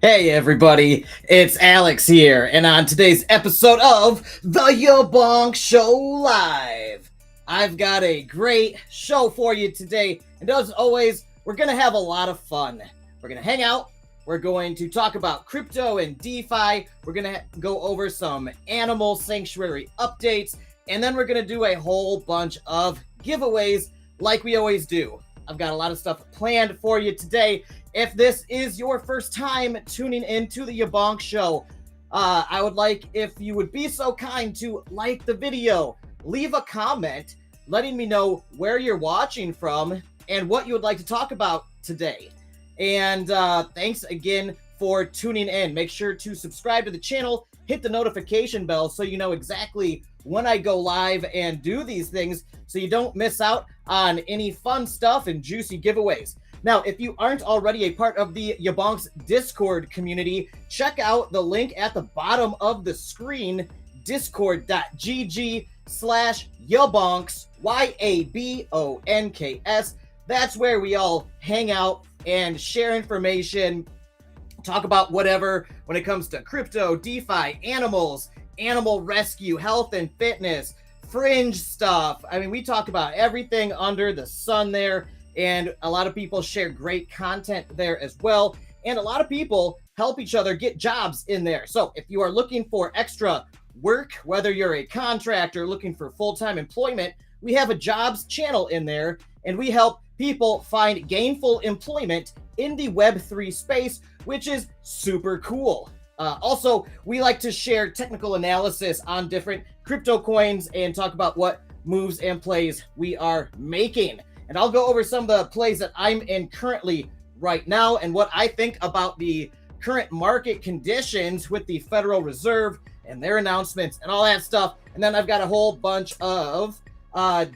Hey everybody, it's Alex here, and on today's episode of the YaBonks Show Live, I've got a great show for you today, and as always, we're going to have a lot of fun. We're going to hang out, we're going to talk about crypto and DeFi, we're going to go over some animal sanctuary updates, and then we're going to do a whole bunch of giveaways like we always do. I've got a lot of stuff planned for you today. If this is your first time tuning into the YaBonks Show, I would like if you would be so kind to like the video, leave a comment letting me know where you're watching from and what you would like to talk about today. And thanks again for tuning in. Make sure to subscribe to the channel, hit the notification bell so you know exactly when I go live and do these things so you don't miss out on any fun stuff and juicy giveaways. Now, if you aren't already a part of the YaBonks Discord community, check out the link at the bottom of the screen, discord.gg/YaBonks, YaBonks. That's where we all hang out and share information, talk about whatever when it comes to crypto, DeFi, animals, animal rescue, health and fitness, fringe stuff. I mean, we talk about everything under the sun there. And a lot of people share great content there as well. And a lot of people help each other get jobs in there. So if you are looking for extra work, whether you're a contractor looking for full-time employment, we have a jobs channel in there, and we help people find gainful employment in the Web3 space, which is super cool. Also, we like to share technical analysis on different crypto coins and talk about what moves and plays we are making. And I'll go over some of the plays that I'm in currently right now and what I think about the current market conditions with the Federal Reserve and their announcements and all that stuff. And then I've got a whole bunch of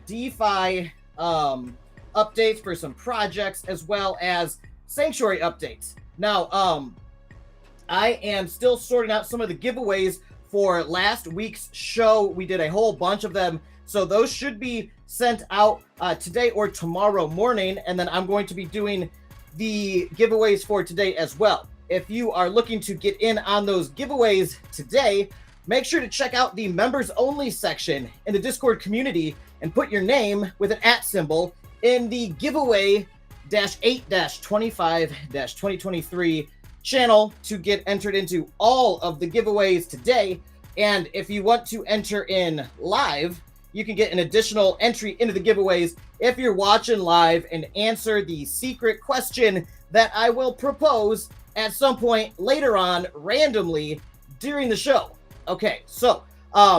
DeFi updates for some projects as well as sanctuary updates. Now, I am still sorting out some of the giveaways for last week's show. We did a whole bunch of them. So those should be sent out today or tomorrow morning. And then I'm going to be doing the giveaways for today as well. If you are looking to get in on those giveaways today, make sure to check out the members only section in the Discord community and put your name with an @ symbol in the giveaway -8-25-2023 channel to get entered into all of the giveaways today. And if you want to enter in live, you can get an additional entry into the giveaways if you're watching live and answer the secret question that I will propose at some point later on randomly during the show. Okay, so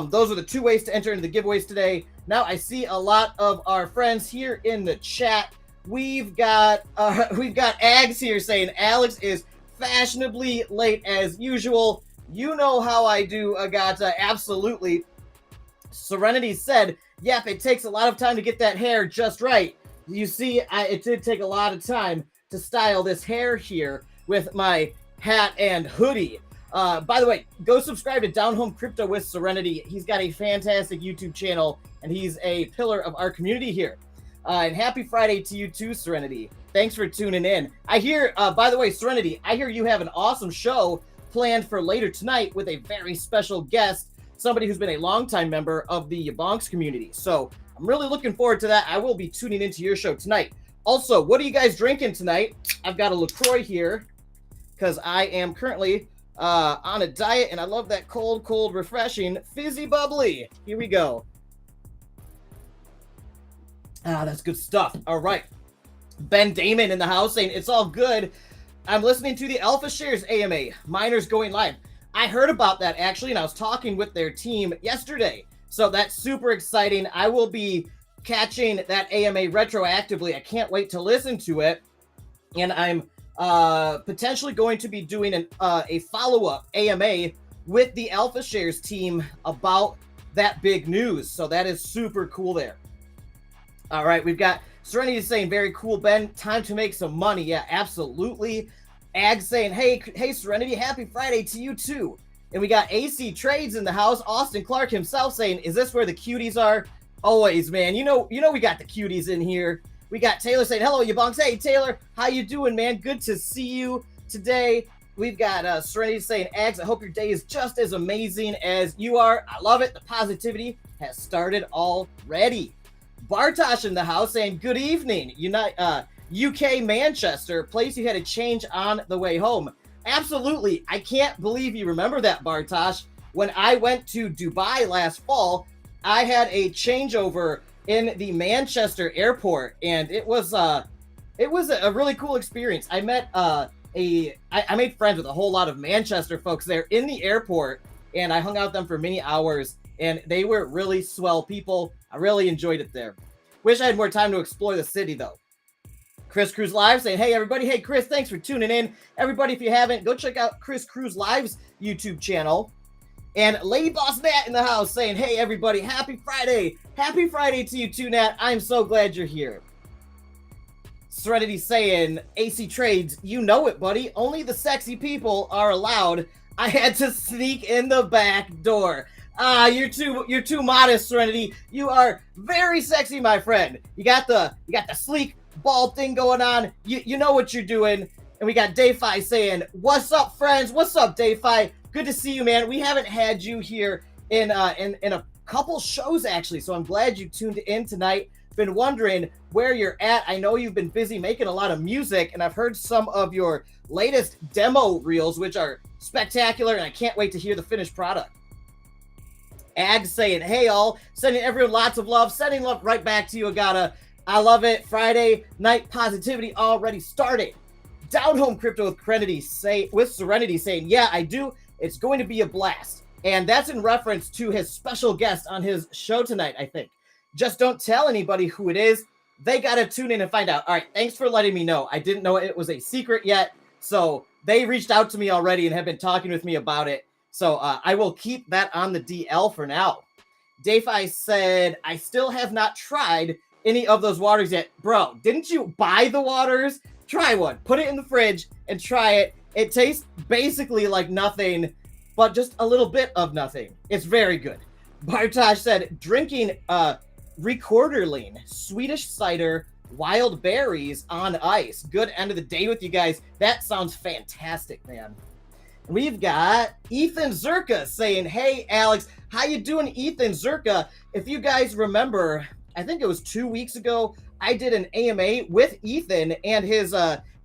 those are the two ways to enter into the giveaways today. Now I see a lot of our friends here in the chat. We've got Ags here saying Alex is fashionably late as usual. You know how I do, Agata. Absolutely. Serenity said, yep, it takes a lot of time to get that hair just right. You see, it did take a lot of time to style this hair here with my hat and hoodie. By the way, go subscribe to Down Home Crypto with Serenity. He's got a fantastic YouTube channel, and he's a pillar of our community here. And happy Friday to you too, Serenity. Thanks for tuning in. I hear, by the way, Serenity, I hear you have an awesome show planned for later tonight with a very special guest, somebody who's been a longtime member of the YaBonks community. So I'm really looking forward to that. I will be tuning into your show tonight. Also, what are you guys drinking tonight? I've got a LaCroix here because I am currently on a diet, and I love that cold, refreshing, fizzy bubbly. Here we go. That's good stuff. All right. Ben Damon in the house saying, it's all good. I'm listening to the Alpha Shares AMA. Miners going live. I heard about that actually, and I was talking with their team yesterday. So that's super exciting. I will be catching that AMA retroactively. I can't wait to listen to it. And I'm potentially going to be doing a follow-up AMA with the Alpha Shares team about that big news. So that is super cool there. All right, we've got Serenity saying, very cool, Ben. Time to make some money. Yeah, absolutely. Ag saying, hey, Serenity, happy Friday to you too. And we got AC Trades in the house. Austin Clark himself saying, is this where the cuties are? Always, man. You know we got the cuties in here. We got Taylor saying, hello, YaBonks. Hey, Taylor, how you doing, man? Good to see you today. We've got Serenity saying, Ags, I hope your day is just as amazing as you are. I love it. The positivity has started already. Bartosh in the house saying, good evening. UK Manchester, place you had a change on the way home. Absolutely. I can't believe you remember that, Bartosh. When I went to Dubai last fall, I had a changeover in the Manchester airport, and it was a really cool experience. I met I made friends with a whole lot of Manchester folks there in the airport, and I hung out with them for many hours, and they were really swell people. I really enjoyed it there. Wish I had more time to explore the city, though. Chris Cruz Live saying, hey, everybody. Hey, Chris, thanks for tuning in. Everybody, if you haven't, go check out Chris Cruz Live's YouTube channel. And Lady Boss Nat in the house saying, hey, everybody, happy Friday. Happy Friday to you too, Nat. I'm so glad you're here. Serenity saying, AC Trades, you know it, buddy. Only the sexy people are allowed. I had to sneak in the back door. You're too modest, Serenity. You are very sexy, my friend. You got the sleek bald thing going on. You know what you're doing. And we got DeFi saying, what's up, friends? What's up, DeFi? Good to see you, man. We haven't had you here in a couple shows, actually, so I'm glad you tuned in tonight. Been wondering where you're at. I know you've been busy making a lot of music, and I've heard some of your latest demo reels, which are spectacular, and I can't wait to hear the finished product. Ag saying, hey, all. Sending everyone lots of love. Sending love right back to you, Elgato. I love it. Friday night positivity already started. Down Home Crypto with Serenity saying, yeah, I do. It's going to be a blast. And that's in reference to his special guest on his show tonight, I think. Just don't tell anybody who it is. They got to tune in and find out. All right, thanks for letting me know. I didn't know it was a secret yet. So they reached out to me already and have been talking with me about it. So I will keep that on the DL for now. DeFi said, I still have not tried any of those waters yet. Bro, didn't you buy the waters? Try one. Put it in the fridge and try it. It tastes basically like nothing, but just a little bit of nothing. It's very good. Bartosh said, drinking Recorderline, Swedish cider, wild berries on ice. Good end of the day with you guys. That sounds fantastic, man. We've got Ethan Zerka saying, hey, Alex, how you doing, Ethan Zerka? If you guys remember, I think it was 2 weeks ago, I did an AMA with Ethan and his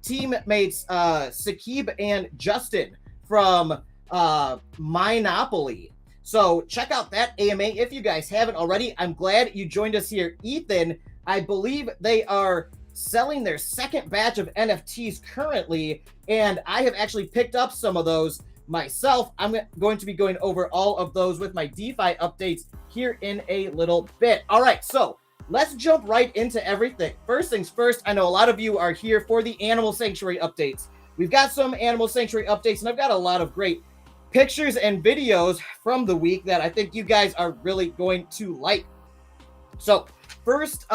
teammates, Sakib and Justin from Minopoly. So check out that AMA if you guys haven't already. I'm glad you joined us here, Ethan. I believe they are selling their second batch of NFTs currently, and I have actually picked up some of those myself. I'm going to be going over all of those with my DeFi updates here in a little bit. All right, so let's jump right into everything. First things first, I know a lot of you are here for the Animal Sanctuary updates. We've got some Animal Sanctuary updates, and I've got a lot of great pictures and videos from the week that I think you guys are really going to like. So first,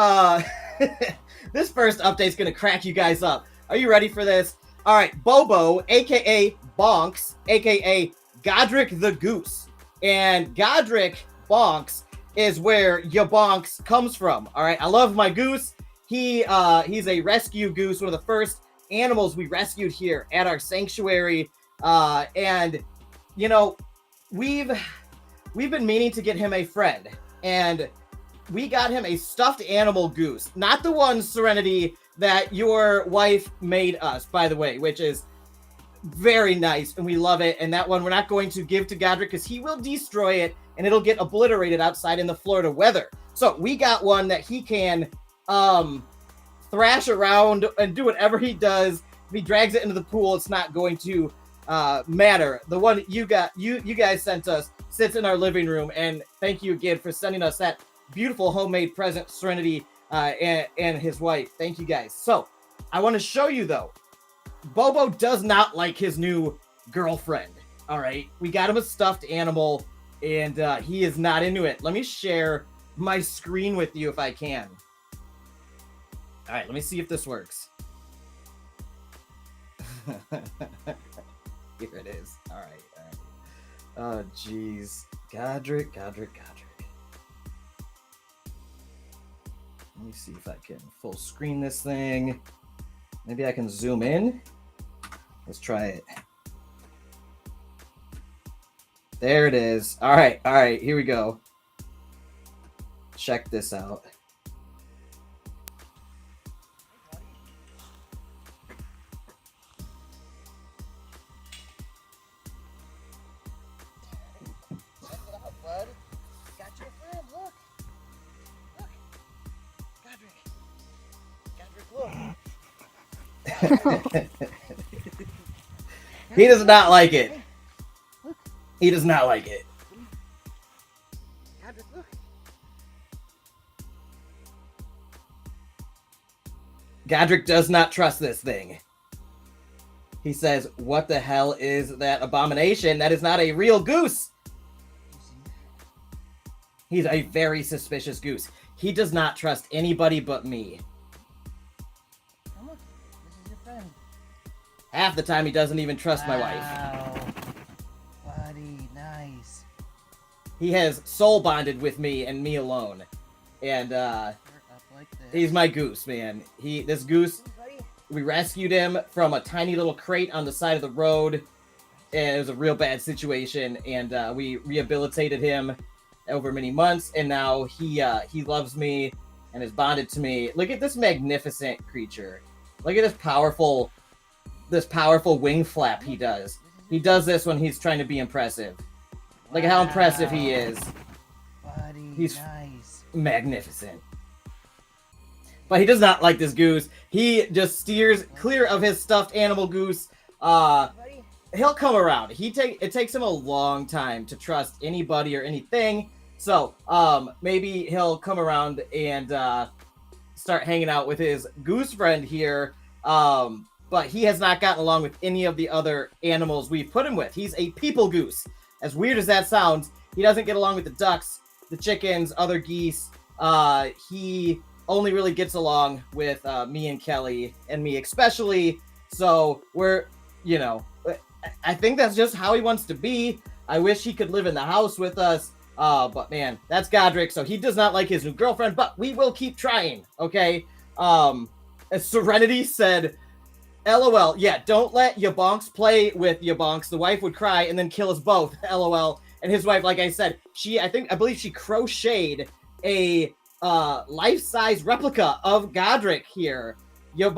this first update is going to crack you guys up. Are you ready for this? All right, Bobo, aka Bonks, aka Godric the Goose. And Godric Bonks is where YaBonks comes from. All right, I love my goose. He's a rescue goose, one of the first animals we rescued here at our sanctuary. And you know, we've been meaning to get him a friend, and we got him a stuffed animal goose, not the one, Serenity, that your wife made us, by the way, which is very nice, and we love it. And that one we're not going to give to Godric because he will destroy it, and it'll get obliterated outside in the Florida weather. So we got one that he can thrash around and do whatever he does. If he drags it into the pool, it's not going to matter. The one you guys sent us sits in our living room, and thank you again for sending us that beautiful homemade present, Serenity and his wife. Thank you guys. So I want to show you though, Bobo does not like his new girlfriend. All right, we got him a stuffed animal, and he is not into it. Let me share my screen with you if I can. All right, let me see if this works. Here it is. All right. Oh, jeez. Godric. Let me see if I can full screen this thing. Maybe I can zoom in. Let's try it. There it is. All right, here we go. Check this out. Bud. Got your friend, look. Godric, look. He does not like it. He does not like it. Godric, look. Godric does not trust this thing. He says, what the hell is that abomination? That is not a real goose. He's a very suspicious goose. He does not trust anybody but me. Oh, look. This is your friend. Half the time he doesn't even trust my wife. Wow. Buddy, nice. He has soul bonded with me and me alone. And You're up like this. he's my goose, man. This goose, Hey, buddy. we rescued him from a tiny little crate on the side of the road. And it was a real bad situation. And we rehabilitated him over many months. And now he loves me and is bonded to me. Look at this magnificent creature. Look at this powerful wing flap he does. He does this when he's trying to be impressive. Look at how impressive he is. Buddy, He's nice. magnificent. But he does not like this goose. He just steers clear of his stuffed animal goose. Buddy. He'll come around. It takes him a long time to trust anybody or anything. So, maybe he'll come around and start hanging out with his goose friend here. But he has not gotten along with any of the other animals we've put him with. He's a people goose. As weird as that sounds, he doesn't get along with the ducks, the chickens, other geese. He only really gets along with me and Kelly, and me especially. So we're, I think that's just how he wants to be. I wish he could live in the house with us. But man, that's Godric. So he does not like his new girlfriend, but we will keep trying. Okay. As Serenity said, LOL. Yeah, don't let YaBonks play with YaBonks. The wife would cry and then kill us both. LOL. And his wife, like I said, I believe she crocheted a life-size replica of Godric here,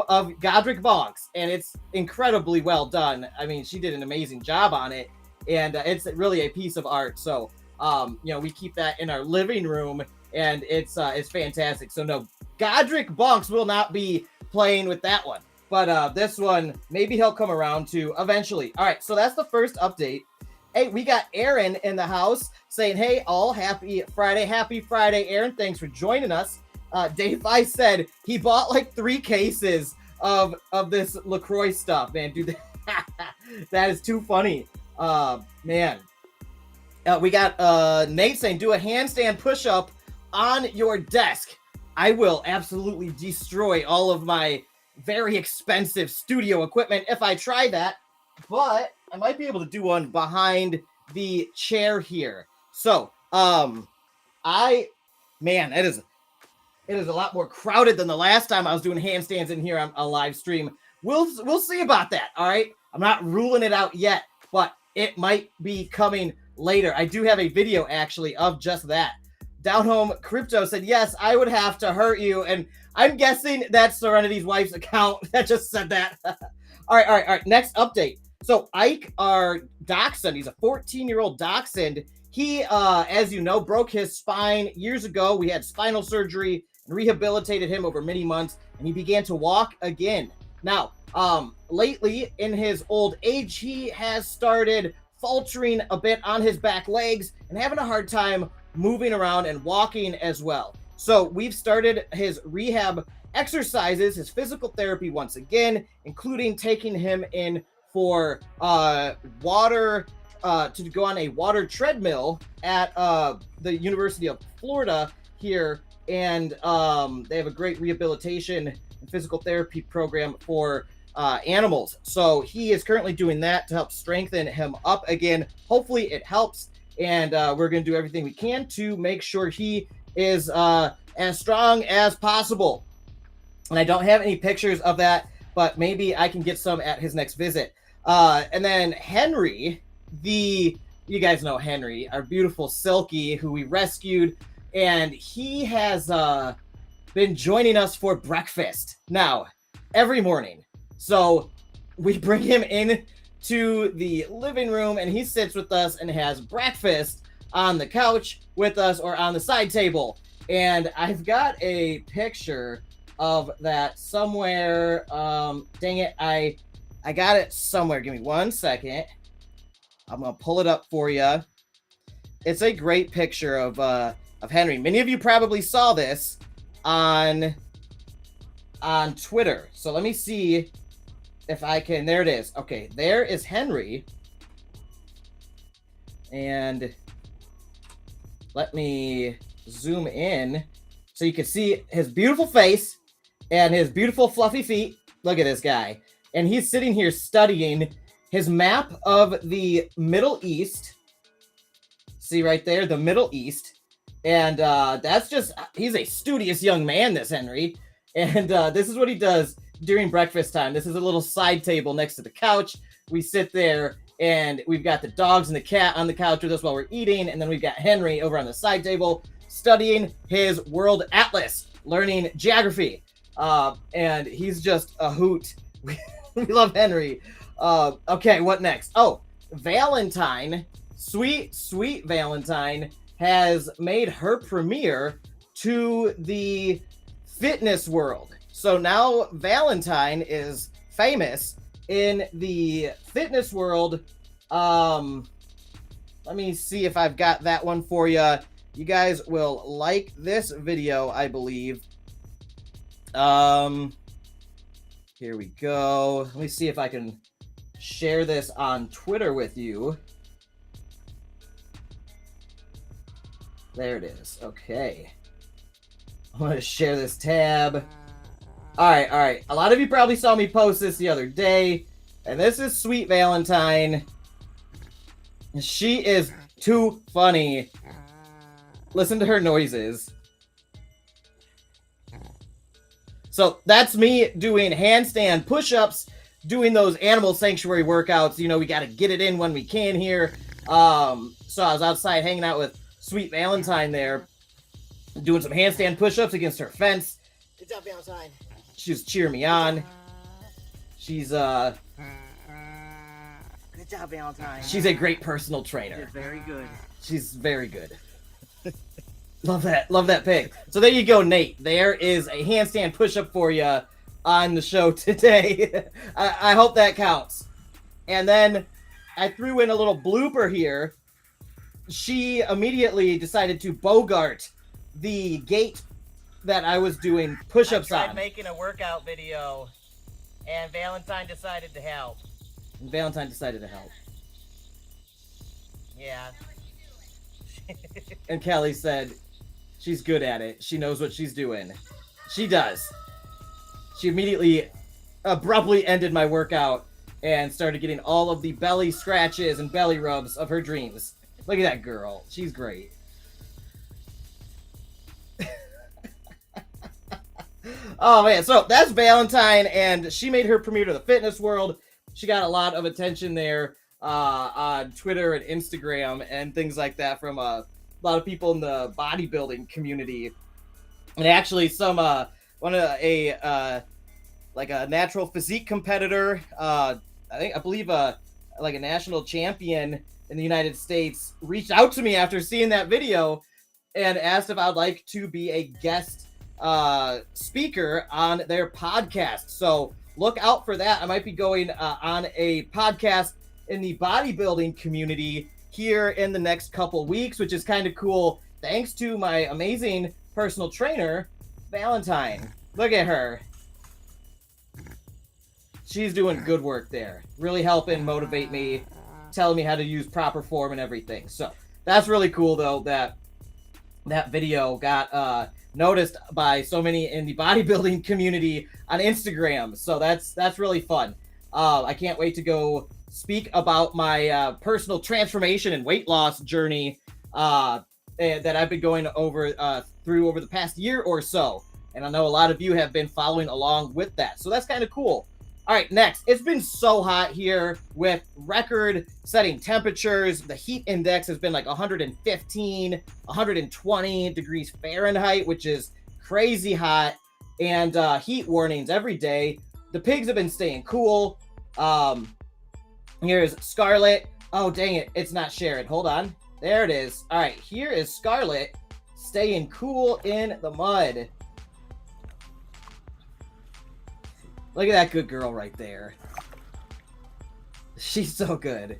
of Godric Bonks, and it's incredibly well done. I mean, she did an amazing job on it, and it's really a piece of art. So, we keep that in our living room, and it's fantastic. So no, Godric Bonks will not be playing with that one. But this one, maybe he'll come around to eventually. All right, so that's the first update. Hey, we got Aaron in the house saying, hey, all happy Friday. Happy Friday, Aaron. Thanks for joining us. DeFi said he bought like 3 cases of this LaCroix stuff, man. Dude, that is too funny. Man. We got Nate saying, do a handstand push-up on your desk. I will absolutely destroy all of my very expensive studio equipment if I try that, but I might be able to do one behind the chair here. So, it is a lot more crowded than the last time I was doing handstands in here on a live stream. We'll see about that. All right. I'm not ruling it out yet, but it might be coming later. I do have a video actually of just that. Down Home Crypto said, yes, I would have to hurt you. And I'm guessing that's Serenity's wife's account that just said that. All right. Next update. So Ike, our dachshund, he's a 14-year-old dachshund. He, as you know, broke his spine years ago. We had spinal surgery and rehabilitated him over many months, and he began to walk again. Now, lately, in his old age, he has started faltering a bit on his back legs and having a hard time moving around and walking as well. So we've started his rehab exercises, his physical therapy once again, including taking him in for water, to go on a water treadmill at the University of Florida here. And they have a great rehabilitation and physical therapy program for animals. So he is currently doing that to help strengthen him up again. Hopefully it helps. And we're going to do everything we can to make sure he is as strong as possible. And I don't have any pictures of that, but maybe I can get some at his next visit. And then Henry, the you guys know Henry, our beautiful Silky, who we rescued, and he has been joining us for breakfast now every morning. So we bring him in to the living room, and he sits with us and has breakfast on the couch with us or on the side table. And I've got a picture of that somewhere. Dang it, I got it somewhere. Give me 1 second. I'm gonna pull it up for you. It's a great picture of Henry. Many of you probably saw this on Twitter. So let me see if I can. There it is. Okay, there is Henry. And let me zoom in so you can see his beautiful face and his beautiful fluffy feet. Look at this guy. And he's sitting here studying his map of the Middle East. See right there, the Middle East. And that's just, he's a studious young man, this Henry. And this is what he does during breakfast time. This is a little side table next to the couch. We sit there and we've got the dogs and the cat on the couch with us while we're eating. And then we've got Henry over on the side table studying his world atlas, learning geography. And he's just a hoot. We love Henry. Okay, what next? Oh, Valentine, sweet Valentine has made her premiere to the fitness world. So now Valentine is famous in the fitness world. Let me see if I've got that one for you. You guys will like this video, I believe. Here we go. Let me see if I can share this on Twitter with you. There it is. Okay. I'm going to share this tab. All right. A lot of you probably saw me post this the other day. And this is Sweet Valentine. She is too funny. Listen to her noises. So that's me doing handstand push-ups, doing those animal sanctuary workouts. You know, we got to get it in when we can here. So I was outside hanging out with Sweet Valentine there, doing some handstand push-ups against her fence. Good job, Valentine. She was cheering me on. She's Good job, Valentine. she's a great personal trainer. You're very good. She's very good. Love that pic. So there you go, Nate. There is a handstand push-up for you on the show today. I hope that counts. And then I threw in a little blooper here. She immediately decided to bogart the gate that I was doing push-ups on. I tried making a workout video, and Valentine decided to help. Yeah. And Kelly said, she's good at it. She knows what she's doing. She does. She immediately abruptly ended my workout and started getting all of the belly scratches and belly rubs of her dreams. Look at that girl. She's great. Oh, man. So that's Valentine, and she made her premiere to the fitness world. She got a lot of attention there on Twitter and Instagram and things like that from a lot of people in the bodybuilding community. And actually a natural physique competitor, I believe a national champion in the United States reached out to me after seeing that video and asked if I'd like to be a guest speaker on their podcast. So look out for that. I might be going on a podcast in the bodybuilding community here in the next couple weeks, which is kind of cool. Thanks to my amazing personal trainer, Valentine. Look at her. She's doing good work there. Really helping motivate me, telling me how to use proper form and everything. So that's really cool, though, that video got noticed by so many in the bodybuilding community on Instagram. So that's really fun. I can't wait to go speak about my personal transformation and weight loss journey that I've been going through over the past year or so. And I know a lot of you have been following along with that. So that's kind of cool. All right, next. It's been so hot here with record-setting temperatures. The heat index has been like 115, 120 degrees Fahrenheit, which is crazy hot, and heat warnings every day. The pigs have been staying cool. Here's Scarlet. Oh, dang it. It's not sharing. Hold on. There it is. All right, here is Scarlet staying cool in the mud. Look at that good girl right there. She's so good.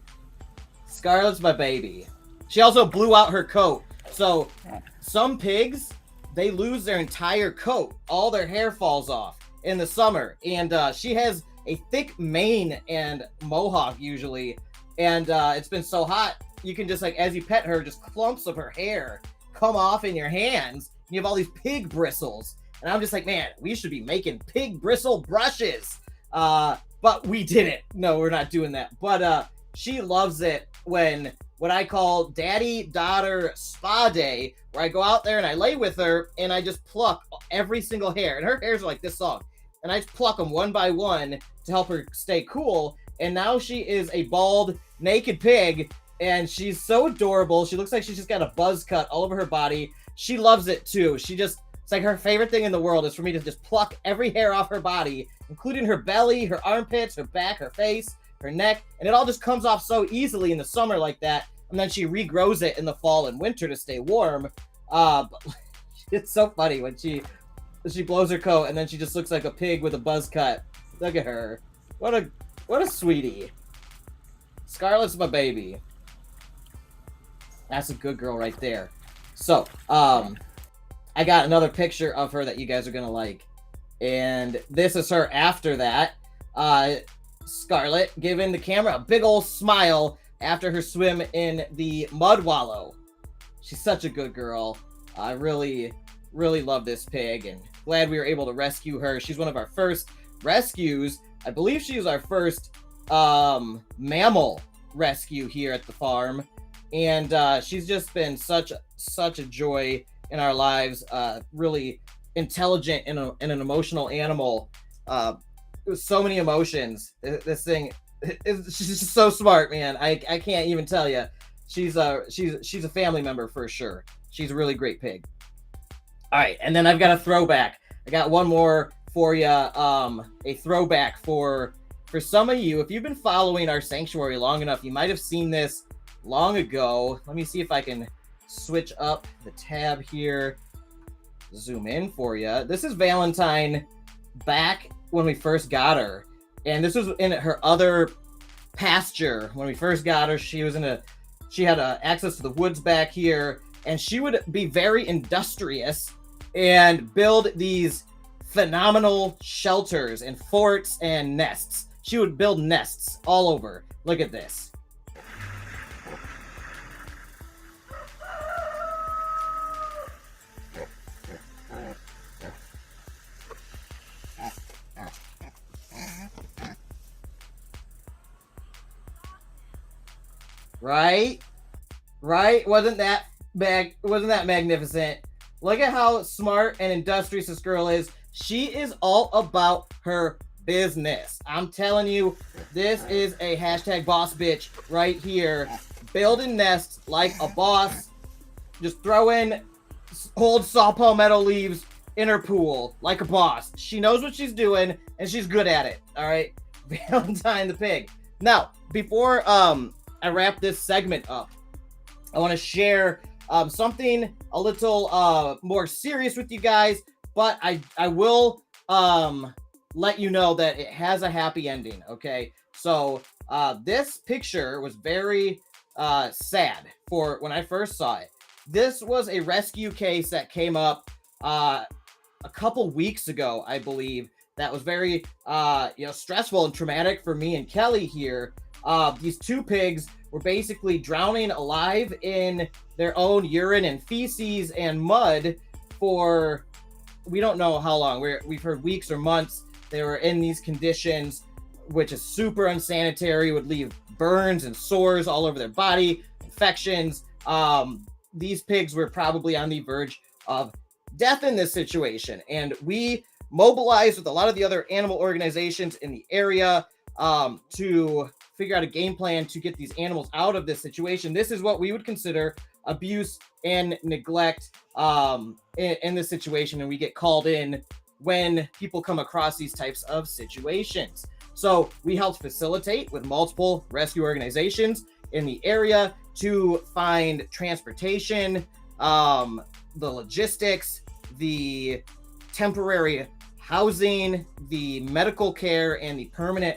Scarlet's my baby. She also blew out her coat. So some pigs, they lose their entire coat. All their hair falls off in the summer. And she has a thick mane and mohawk usually. And it's been so hot, you can just, like, as you pet her, just clumps of her hair come off in your hands. You have all these pig bristles. And I'm just like, man, we should be making pig bristle brushes. But we didn't. No, we're not doing that. But she loves it when what I call daddy-daughter spa day, where I go out there and I lay with her and I just pluck every single hair. And her hairs are like this long. And I just pluck them one by one to help her stay cool. And now she is a bald, naked pig. And she's so adorable. She looks like she's just got a buzz cut all over her body. She loves it too. It's like her favorite thing in the world is for me to just pluck every hair off her body, including her belly, her armpits, her back, her face, her neck, and it all just comes off so easily in the summer like that. And then she regrows it in the fall and winter to stay warm. But it's so funny when she blows her coat and then she just looks like a pig with a buzz cut. Look at her. What a sweetie. Scarlet's my baby. That's a good girl right there. So, I got another picture of her that you guys are going to like. And this is her after that. Scarlet giving the camera a big old smile after her swim in the mud wallow. She's such a good girl. I really, really love this pig and glad we were able to rescue her. She's one of our first rescues. I believe she was our first mammal rescue here at the farm. And she's just been such a joy in our lives, really intelligent and an emotional animal. With so many emotions. This thing, she's just so smart, man. I can't even tell you. She's a family member for sure. She's a really great pig. All right, and then I've got a throwback. I got one more for you. A throwback for some of you. If you've been following our sanctuary long enough, you might have seen this long ago. Let me see if I can switch up the tab here, zoom in for you. This is Valentine back when we first got her, and this was in her other pasture when we first got her. She had access to the woods back here, and she would be very industrious and build these phenomenal shelters and forts and nests. She would build nests all over. Look at this. Right? Wasn't that magnificent? Look at how smart and industrious this girl is. She is all about her business. I'm telling you, this is a hashtag boss bitch right here. Building nests like a boss. Just throwing old saw palmetto leaves in her pool like a boss. She knows what she's doing and she's good at it. All right, Valentine the pig. Now, before I wrap this segment up, I want to share something a little more serious with you guys, but I will let you know that it has a happy ending, okay? So this picture was very sad for when I first saw it. This was a rescue case that came up a couple weeks ago, I believe, that was very stressful and traumatic for me and Kelly here. These two pigs were basically drowning alive in their own urine and feces and mud for, we don't know how long. We've heard weeks or months. They were in these conditions, which is super unsanitary, would leave burns and sores all over their body, infections. These pigs were probably on the verge of death in this situation. And we mobilized with a lot of the other animal organizations in the area to figure out a game plan to get these animals out of this situation. This is what we would consider abuse and neglect in this situation, and we get called in when people come across these types of situations. So we helped facilitate with multiple rescue organizations in the area to find transportation, the logistics, the temporary housing, the medical care, and the permanent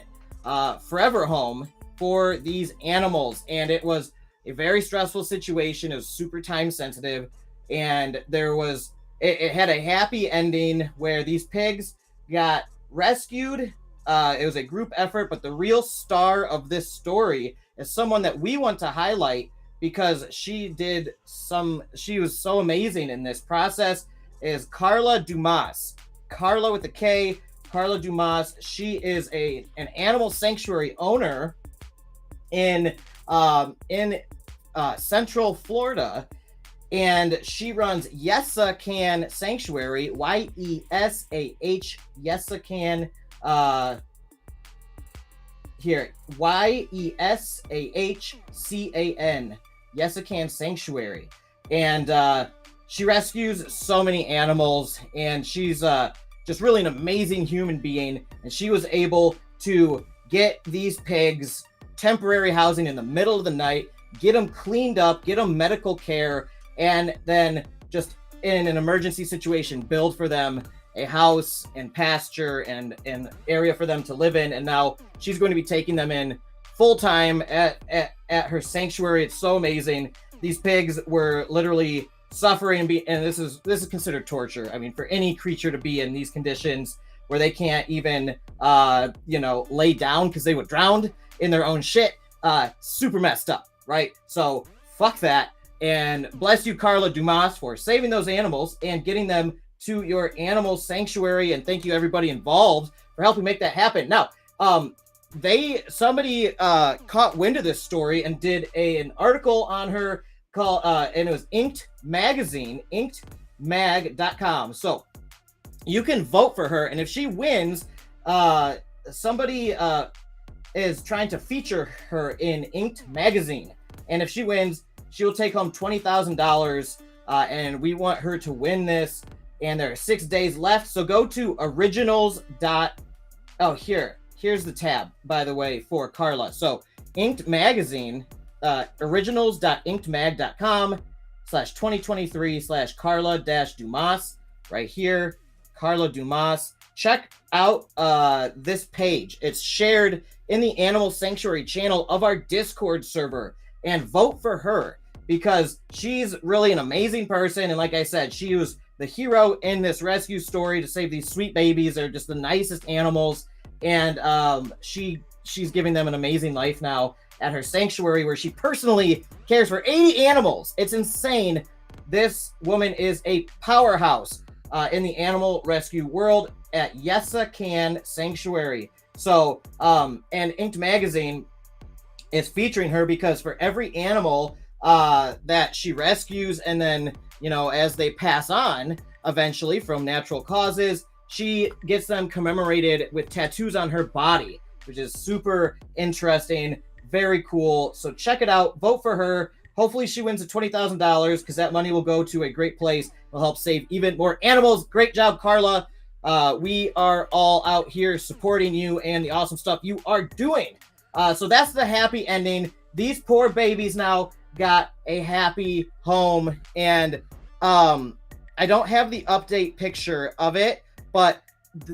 forever home for these animals. And it was a very stressful situation. It was super time sensitive, and it had a happy ending where these pigs got rescued. It was a group effort, but the real star of this story is someone that we want to highlight because she was so amazing in this process, is Carla Dumas. Carla with a K, Carla Dumas. She is an animal sanctuary owner in Central Florida, and she runs YesaCan Sanctuary, YESAH, YesaCan, here, YESAHCAN, YesaCan Sanctuary. And she rescues so many animals, and she's just really an amazing human being. And she was able to get these pigs temporary housing in the middle of the night, get them cleaned up, get them medical care, and then just in an emergency situation, build for them a house and pasture and an area for them to live in. And now she's going to be taking them in full time at her sanctuary. It's so amazing. These pigs were literally suffering, and this is considered torture. I mean, for any creature to be in these conditions where they can't even lay down because they would drown in their own shit, super messed up, right? So fuck that. And bless you, Carla Dumas, for saving those animals and getting them to your animal sanctuary. And thank you everybody involved for helping make that happen. Now, somebody caught wind of this story and did an article on her called, and it was Inked Magazine, inkedmag.com. So you can vote for her, and if she wins, somebody is trying to feature her in Inked Magazine, and if she wins, she will take home $20,000, and we want her to win this. And there are 6 days left, so go to originals. Here's the tab, by the way, for Carla. So Inked Magazine, originals.inkedmag.com/2023/Carla-Dumas, right here, Carla Dumas. Check out this page. It's shared in the Animal Sanctuary channel of our Discord server, and vote for her because she's really an amazing person. And like I said, she was the hero in this rescue story to save these sweet babies. They're just the nicest animals, and she's giving them an amazing life now at her sanctuary, where she personally cares for 80 animals. It's insane. This woman is a powerhouse in the animal rescue world at YesaCan Sanctuary. So, and Inked Magazine is featuring her because for every animal that she rescues, and then, as they pass on eventually from natural causes, she gets them commemorated with tattoos on her body, which is super interesting. Very cool. So check it out. Vote for her. Hopefully she wins the $20,000 because that money will go to a great place. Will help save even more animals. Great job, Carla. We are all out here supporting you and the awesome stuff you are doing. So that's the happy ending. These poor babies now got a happy home, and I don't have the update picture of it, but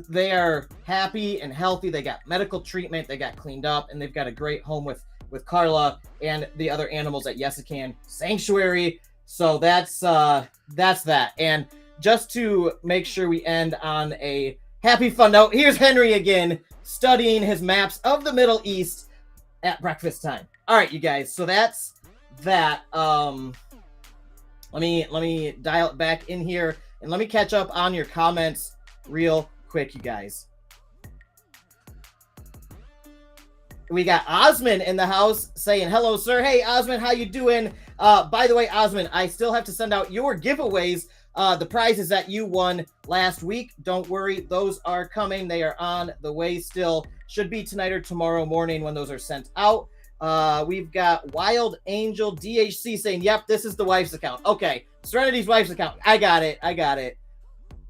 they are happy and healthy. They got medical treatment, they got cleaned up, and they've got a great home with Carla and the other animals at YesaCan Sanctuary. So that's that. And just to make sure we end on a happy, fun note, here's Henry again studying his maps of the Middle East at breakfast time. All right, you guys. So that's that. Let me dial it back in here, and let me catch up on your comments real quick, you guys. We got Osman in the house saying, hello, sir. Hey, Osman, how you doing? By the way, Osman, I still have to send out your giveaways the prizes that you won last week, don't worry, those are coming. They are on the way still. Should be tonight or tomorrow morning when those are sent out. We've got Wild Angel DHC saying, yep, this is the wife's account. Okay, Serenity's wife's account. I got it.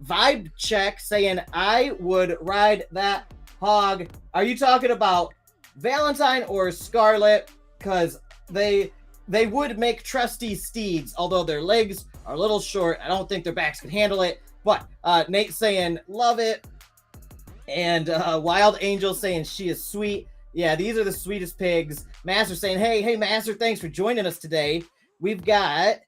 Vibe Check saying, I would ride that hog. Are you talking about Valentine or Scarlet? Because they would make trusty steeds, although their legs are a little short. I don't think their backs can handle it. But Nate saying, love it. And Wild Angel saying, she is sweet. Yeah, these are the sweetest pigs. Master saying, hey, Master, thanks for joining us today. We've got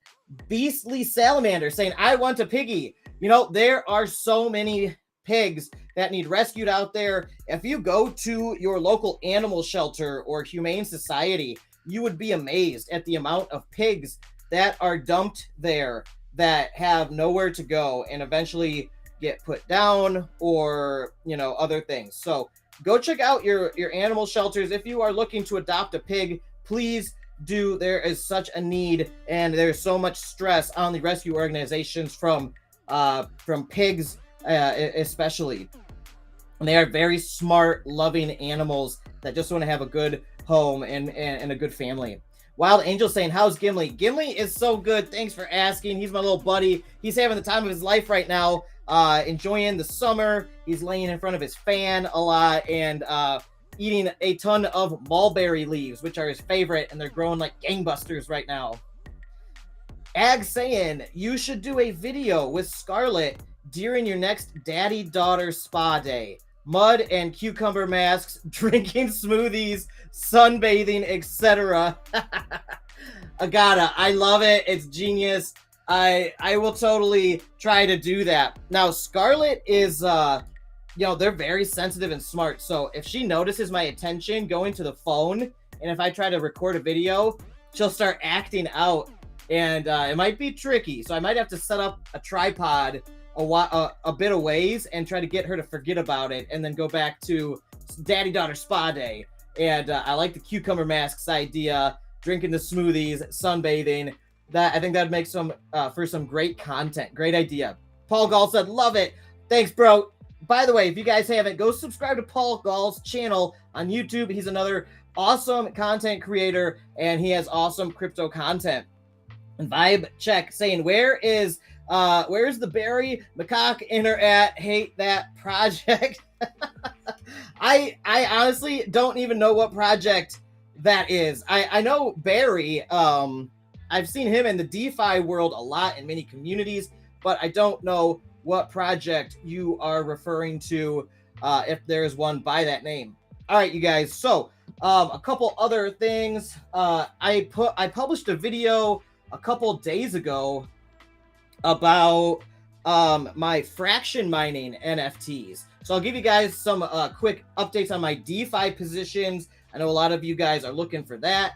Beastly Salamander saying, I want a piggy. You know, there are so many pigs that need rescued out there. If you go to your local animal shelter or humane society, you would be amazed at the amount of pigs that are dumped there that have nowhere to go and eventually get put down or, you know, other things. So go check out your animal shelters. If you are looking to adopt a pig, please do. There is such a need and there's so much stress on the rescue organizations from pigs, especially. And they are very smart, loving animals that just want to have a good home and a good family. Wild Angel saying, how's Gimli? Gimli is so good. Thanks for asking. He's my little buddy. He's having the time of his life right now, enjoying the summer. He's laying in front of his fan a lot and eating a ton of mulberry leaves, which are his favorite, and they're growing like gangbusters right now. Ag saying, you should do a video with Scarlet during your next daddy-daughter spa day. Mud and cucumber masks, drinking smoothies, sunbathing, etc. Agata, I love it. It's genius. I will totally try to do that. Now, Scarlet is, you know, they're very sensitive and smart. So if she notices my attention going to the phone, and if I try to record a video, she'll start acting out. And it might be tricky. So I might have to set up a tripod a bit of ways and try to get her to forget about it and then go back to daddy-daughter spa day. And I like the cucumber masks idea, drinking the smoothies, sunbathing. That I think that'd make some for some great content. Great idea. Paul Gall said, love it. Thanks, bro. By the way, if you guys haven't, go subscribe to Paul Gall's channel on YouTube. He's another awesome content creator, and he has awesome crypto content. And Vibe Check saying, where's the Barry McCock inner at? Hate that project. I honestly don't even know what project that is. I know Barry. I've seen him in the DeFi world a lot in many communities, but I don't know what project you are referring to, if there is one by that name. All right, you guys. So a couple other things. I published a video a couple days ago about my fraction mining NFTs. So I'll give you guys some quick updates on my DeFi positions. I know a lot of you guys are looking for that.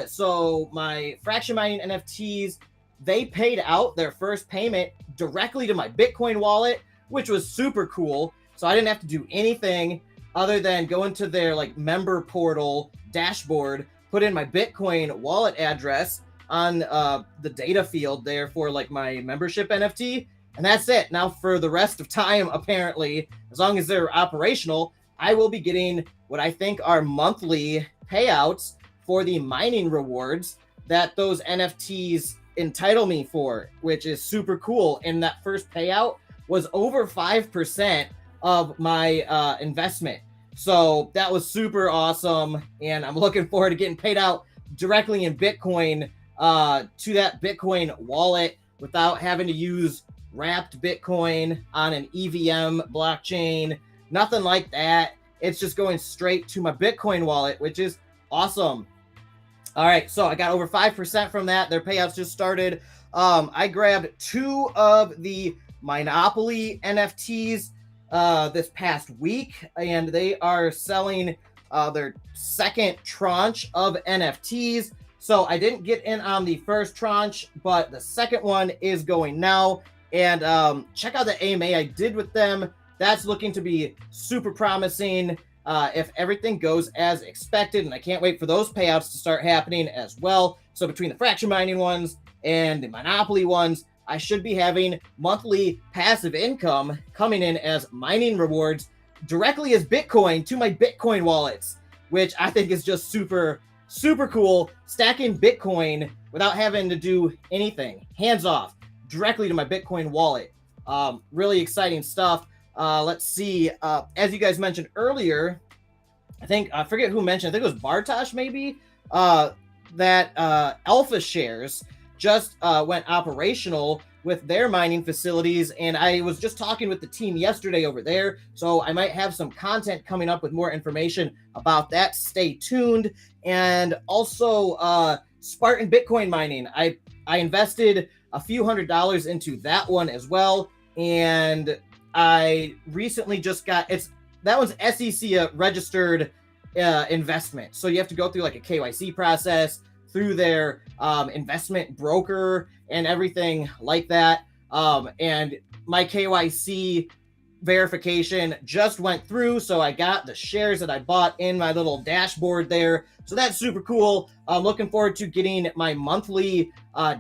So my fraction mining NFTs, they paid out their first payment directly to my Bitcoin wallet, which was super cool. So I didn't have to do anything other than go into their like member portal dashboard, put in my Bitcoin wallet address on the data field there for like my membership NFT, and that's it. Now for the rest of time, apparently, as long as they're operational, I will be getting what I think are monthly payouts for the mining rewards that those NFTs entitle me for, which is super cool. And that first payout was over 5% of my investment. So that was super awesome, and I'm looking forward to getting paid out directly in Bitcoin to that Bitcoin wallet without having to use wrapped Bitcoin on an EVM blockchain, nothing like that. It's just going straight to my Bitcoin wallet, which is awesome. All right, so I got over 5% from that. Their payouts just started. I grabbed 2 of the Monopoly NFTs this past week, and they are selling their second tranche of NFTs. So I didn't get in on the first tranche, but the second one is going now. And check out the AMA I did with them. That's looking to be super promising if everything goes as expected. And I can't wait for those payouts to start happening as well. So between the fraction mining ones and the Monopoly ones, I should be having monthly passive income coming in as mining rewards directly as Bitcoin to my Bitcoin wallets, which I think is just super, super cool. Stacking Bitcoin without having to do anything, hands off, directly to my Bitcoin wallet. Really exciting stuff. Let's see. As you guys mentioned earlier, I forget who mentioned, I think it was Bartosh maybe, that Alpha Shares just went operational with their mining facilities, and I was just talking with the team yesterday over there, so I might have some content coming up with more information about that. Stay tuned. And also Spartan Bitcoin mining, I invested a few $100s into that one as well, and I recently just got that one's SEC registered investment, so you have to go through like a KYC process through their investment broker and everything like that. And my KYC verification just went through, so I got the shares that I bought in my little dashboard there. So that's super cool. I'm looking forward to getting my monthly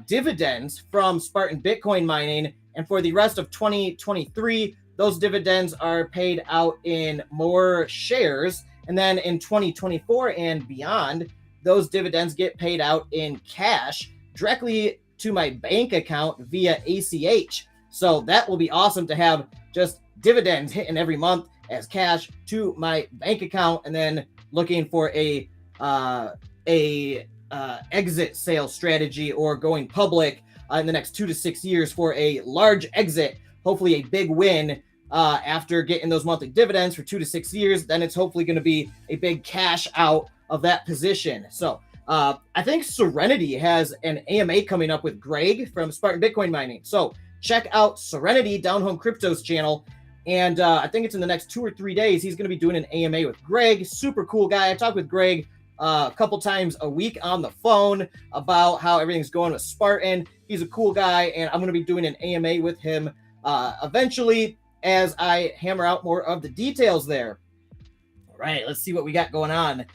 dividends from Spartan Bitcoin mining. And for the rest of 2023, those dividends are paid out in more shares. And then in 2024 and beyond, those dividends get paid out in cash directly to my bank account via ACH. So that will be awesome to have just dividends hitting every month as cash to my bank account, and then looking for a exit sales strategy or going public in the next 2 to 6 years for a large exit, hopefully a big win after getting those monthly dividends for 2 to 6 years. Then it's hopefully going to be a big cash out of that position. So I think Serenity has an AMA coming up with Greg from Spartan Bitcoin Mining. So check out Serenity, Down Home Crypto's channel. And I think it's in the next 2 or 3 days, he's going to be doing an AMA with Greg. Super cool guy. I talk with Greg a couple times a week on the phone about how everything's going with Spartan. He's a cool guy, and I'm going to be doing an AMA with him eventually as I hammer out more of the details there. All right, let's see what we got going on.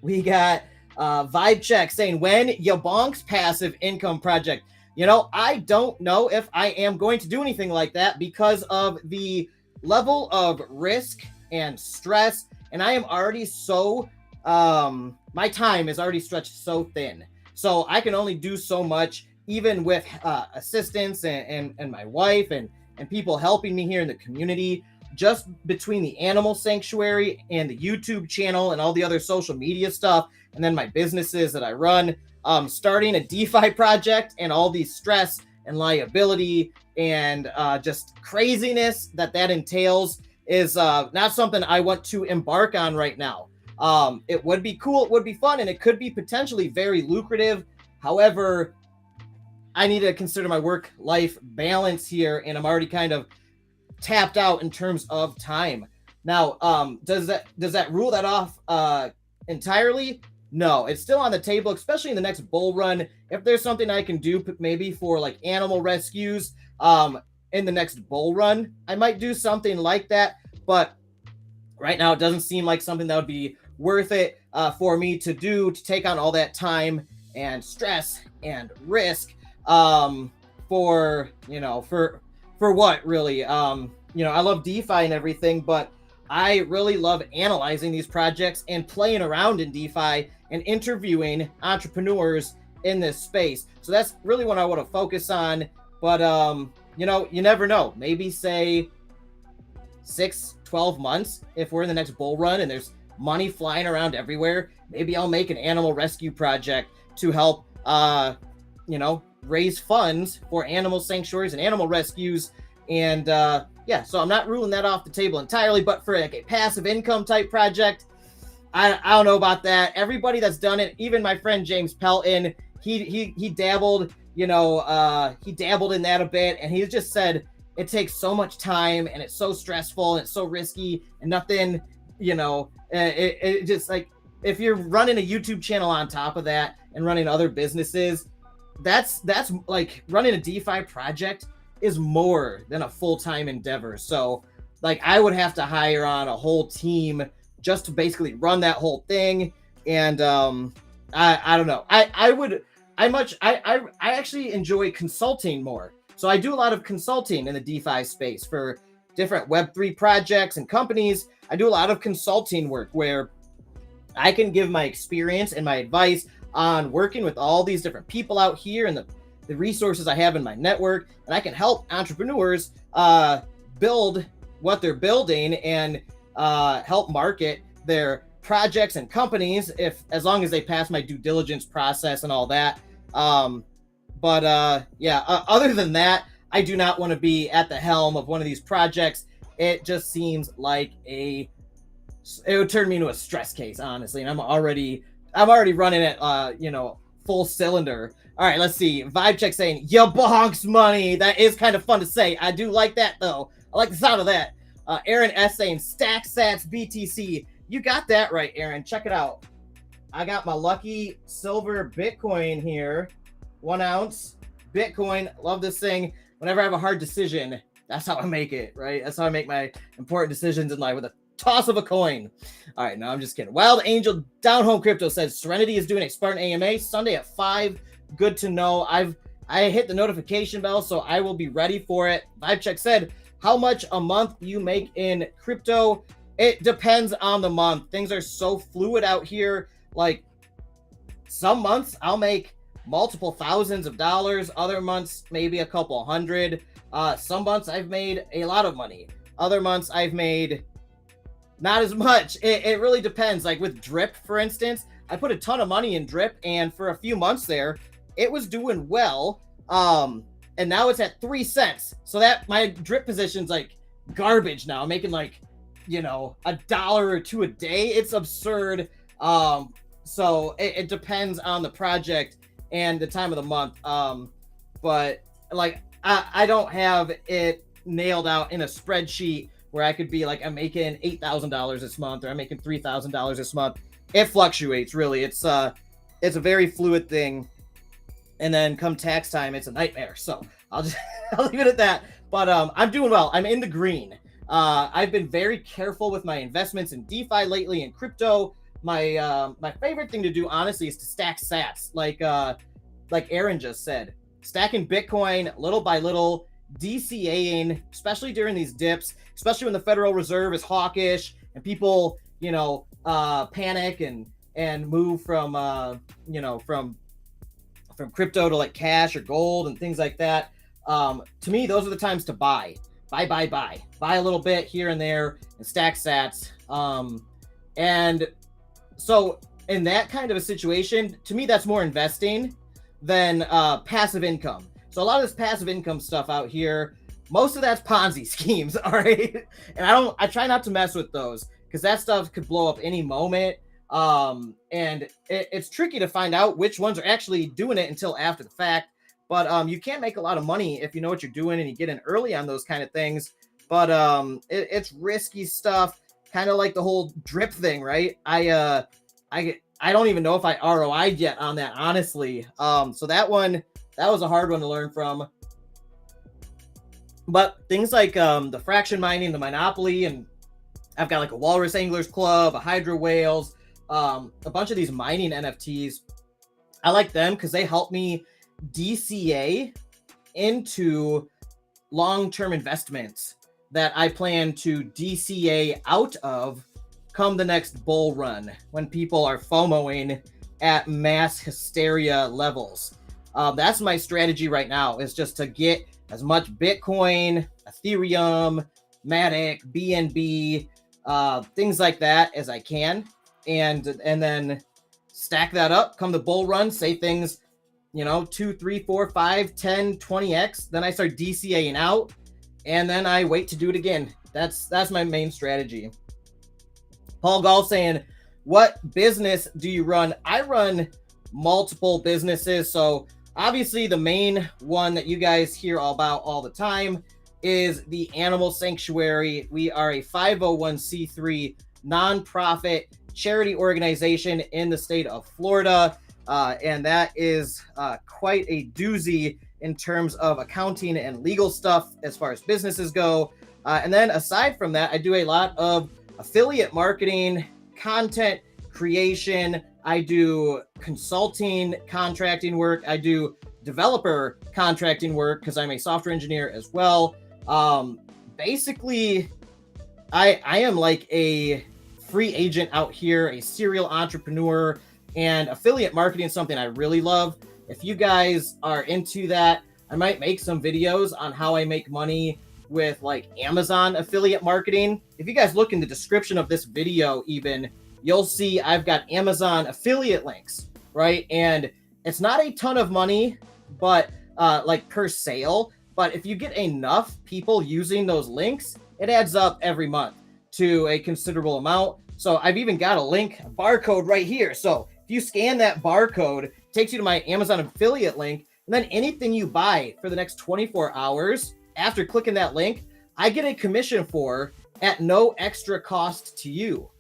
We got Vibe Check saying, when YaBonks passive income project? You know, I don't know if I am going to do anything like that because of the level of risk and stress. And I am already so, my time is already stretched so thin. So I can only do so much, even with assistance and my wife and people helping me here in the community. Just between the animal sanctuary and the YouTube channel and all the other social media stuff, and then my businesses that I run, starting a DeFi project and all the stress and liability and just craziness that entails is not something I want to embark on right now. It would be cool, it would be fun, and it could be potentially very lucrative. However, I need to consider my work-life balance here, and I'm already kind of tapped out in terms of time. Now, does that rule that off entirely? No, it's still on the table, especially in the next bull run. If there's something I can do maybe for like animal rescues in the next bull run, I might do something like that. But right now, it doesn't seem like something that would be worth it for me to do, to take on all that time and stress and risk for what really? I love DeFi and everything, but I really love analyzing these projects and playing around in DeFi and interviewing entrepreneurs in this space. So that's really what I want to focus on. But, you never know. Maybe say 6-12 months, if we're in the next bull run and there's money flying around everywhere, maybe I'll make an animal rescue project to help, raise funds for animal sanctuaries and animal rescues. And so I'm not ruling that off the table entirely, but for like a passive income type project, I don't know about that. Everybody that's done it, even my friend James Pelton, he dabbled, he dabbled in that a bit, and he just said it takes so much time and it's so stressful and it's so risky and nothing, it just like, if you're running a YouTube channel on top of that and running other businesses, that's like running a DeFi project is more than a full-time endeavor. So like I would have to hire on a whole team just to basically run that whole thing. And I don't know. I I actually enjoy consulting more. So I do a lot of consulting in the DeFi space for different Web3 projects and companies. I do a lot of consulting work where I can give my experience and my advice on working with all these different people out here and the resources I have in my network, and I can help entrepreneurs build what they're building and help market their projects and companies as long as they pass my due diligence process and all that. Other than that, I do not want to be at the helm of one of these projects. It just seems like it would turn me into a stress case, honestly. And I'm already running at full cylinder. All right, let's see. Vibe check saying YaBonks money. That is kind of fun to say. I do like that though. I like the sound of that. Aaron S saying stack sats BTC. You got that right, Aaron. Check it out. I got my lucky silver Bitcoin here. 1 ounce Bitcoin. Love this thing. Whenever I have a hard decision, that's how I make it, right? That's how I make my important decisions in life, with a toss of a coin. All right, no, I'm just kidding. Wild Angel Down Home Crypto says Serenity is doing a Spartan AMA Sunday at 5. Good to know. I hit the notification bell, so I will be ready for it. Vibe check said, how much a month you make in crypto? It depends on the month. Things are so fluid out here. Like, some months I'll make multiple thousands of dollars. Other months, maybe a couple hundred. Some months I've made a lot of money. Other months I've made not as much. It really depends. Like with Drip, for instance, I put a ton of money in Drip, and for a few months there, it was doing well. And now it's at 3 cents. So that my Drip position's like garbage now. I'm making like, $1 or $2 a day. It's absurd. So it depends on the project and the time of the month. But like, I don't have it nailed out in a spreadsheet where I could be like, I'm making $8,000 this month, or I'm making $3,000 this month. It fluctuates, really. It's a very fluid thing. And then come tax time, it's a nightmare. So I'll leave it at that. But I'm doing well. I'm in the green. I've been very careful with my investments in DeFi lately, and crypto. My favorite thing to do, honestly, is to stack sats, like Aaron just said, stacking Bitcoin little by little, DCAing, especially during these dips, especially when the Federal Reserve is hawkish and people, panic and move from crypto to like cash or gold and things like that. To me, those are the times to buy a little bit here and there and stack sats. And so in that kind of a situation, to me, that's more investing than passive income. So a lot of this passive income stuff out here, most of that's Ponzi schemes, all right? And I try not to mess with those, because that stuff could blow up any moment. And it's tricky to find out which ones are actually doing it until after the fact. But you can make a lot of money if you know what you're doing and you get in early on those kind of things. But it's risky stuff, kind of like the whole Drip thing, right? I don't even know if I ROI'd yet on that, honestly. So that was a hard one to learn from. But things like the fraction mining, the Monopoly, and I've got like a Walrus Anglers Club, a Hydra Whales, a bunch of these mining NFTs. I like them because they help me DCA into long-term investments that I plan to DCA out of come the next bull run, when people are FOMOing at mass hysteria levels. That's my strategy right now, is just to get as much Bitcoin, Ethereum, Matic, BNB, things like that as I can, and then stack that up. Come the bull run, say things, 2, 3, 4, 5, 10, 20x. Then I start DCAing out, and then I wait to do it again. That's my main strategy. Paul Gall saying, what business do you run? I run multiple businesses. So obviously the main one that you guys hear all about all the time is the Animal Sanctuary. We are a 501c3 nonprofit charity organization in the state of Florida. And that is quite a doozy in terms of accounting and legal stuff as far as businesses go. And then aside from that, I do a lot of affiliate marketing, content creation, I do consulting, contracting work. I do developer contracting work because I'm a software engineer as well. Basically, I am like a free agent out here, a serial entrepreneur, and affiliate marketing is something I really love. If you guys are into that, I might make some videos on how I make money with like Amazon affiliate marketing. If you guys look in the description of this video, even, you'll see I've got Amazon affiliate links, right? And it's not a ton of money, but like per sale. But if you get enough people using those links, it adds up every month to a considerable amount. So I've even got a link, a barcode right here. So if you scan that barcode, it takes you to my Amazon affiliate link. And then anything you buy for the next 24 hours after clicking that link, I get a commission for at no extra cost to you.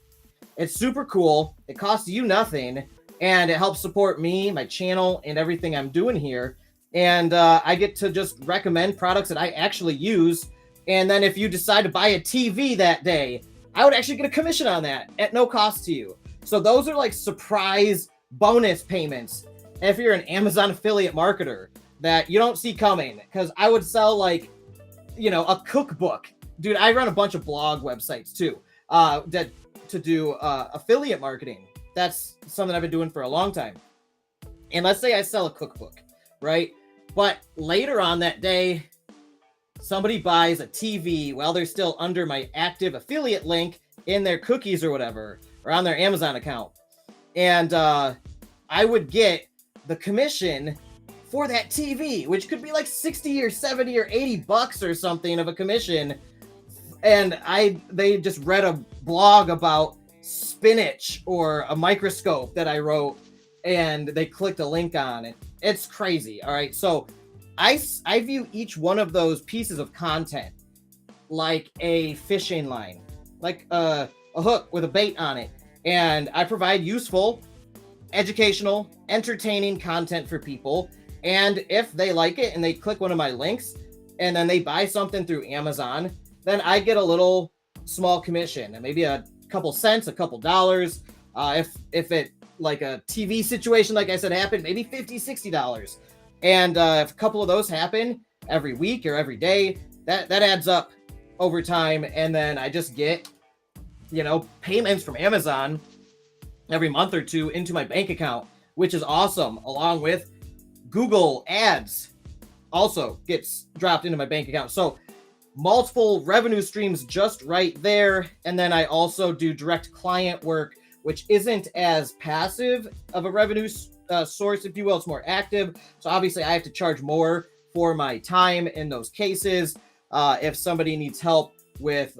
It's super cool. It costs you nothing, and it helps support me, my channel, and everything I'm doing here. And I get to just recommend products that I actually use. And then if you decide to buy a TV that day, I would actually get a commission on that at no cost to you. So those are like surprise bonus payments if you're an Amazon affiliate marketer that you don't see coming. Because I would sell like, you know, a cookbook. Dude, I run a bunch of blog websites too that to do affiliate marketing. That's something I've been doing for a long time. And let's say I sell a cookbook, right? But later on that day, somebody buys a TV while they're still under my active affiliate link in their cookies or whatever, or on their Amazon account. And I would get the commission for that TV, which could be like 60 or 70 or 80 bucks or something of a commission. And they just read a blog about spinach or a microscope that I wrote, and they clicked a link on it. It's crazy. All right. So I view each one of those pieces of content like a fishing line, like a hook with a bait on it. And I provide useful, educational, entertaining content for people. And if they like it and they click one of my links and then they buy something through Amazon, then I get a little small commission, and maybe a couple cents, a couple dollars. If it like a TV situation, like I said, happened, maybe $50, $60. And if a couple of those happen every week or every day, that adds up over time. And then I just get, you know, payments from Amazon every month or two into my bank account, which is awesome, along with Google ads also gets dropped into my bank account. So multiple revenue streams just right there. And then I also do direct client work, which isn't as passive of a revenue source, if you will. It's more active. So obviously I have to charge more for my time in those cases. If somebody needs help with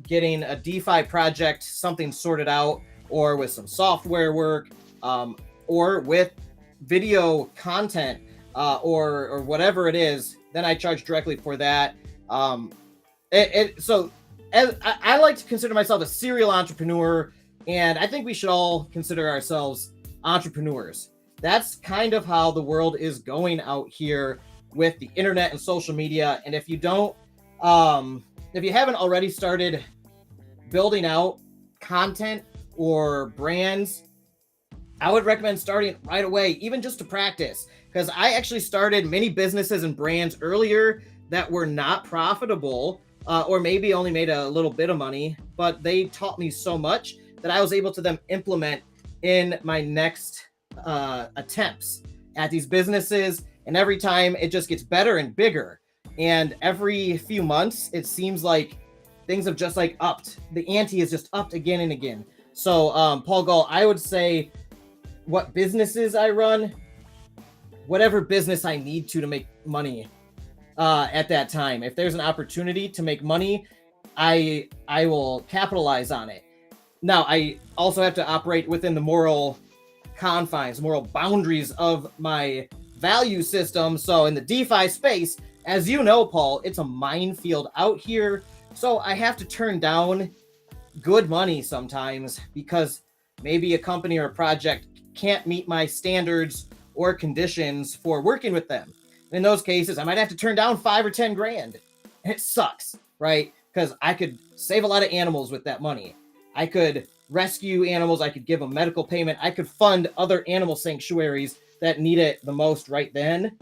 getting a DeFi project, something sorted out, or with some software work, or with video content, or whatever it is, then I charge directly for that. So I like to consider myself a serial entrepreneur, and I think we should all consider ourselves entrepreneurs. That's kind of how the world is going out here with the internet and social media. And if you don't, if you haven't already started building out content or brands, I would recommend starting right away, even just to practice, because I actually started many businesses and brands earlier that were not profitable, or maybe only made a little bit of money, but they taught me so much that I was able to then implement in my next attempts at these businesses. And every time it just gets better and bigger. And every few months, it seems like things have just like upped. The ante is just upped again and again. So Paul Gall, I would say what businesses I run, whatever business I need to make money at that time. If there's an opportunity to make money, I will capitalize on it. Now, I also have to operate within the moral confines, moral boundaries of my value system. So in the DeFi space, as you know, Paul, it's a minefield out here. So I have to turn down good money sometimes because maybe a company or a project can't meet my standards or conditions for working with them. In those cases, I might have to turn down 5 or 10 grand. And it sucks, right? Because I could save a lot of animals with that money. I could rescue animals. I could give them medical payment. I could fund other animal sanctuaries that need it the most right then.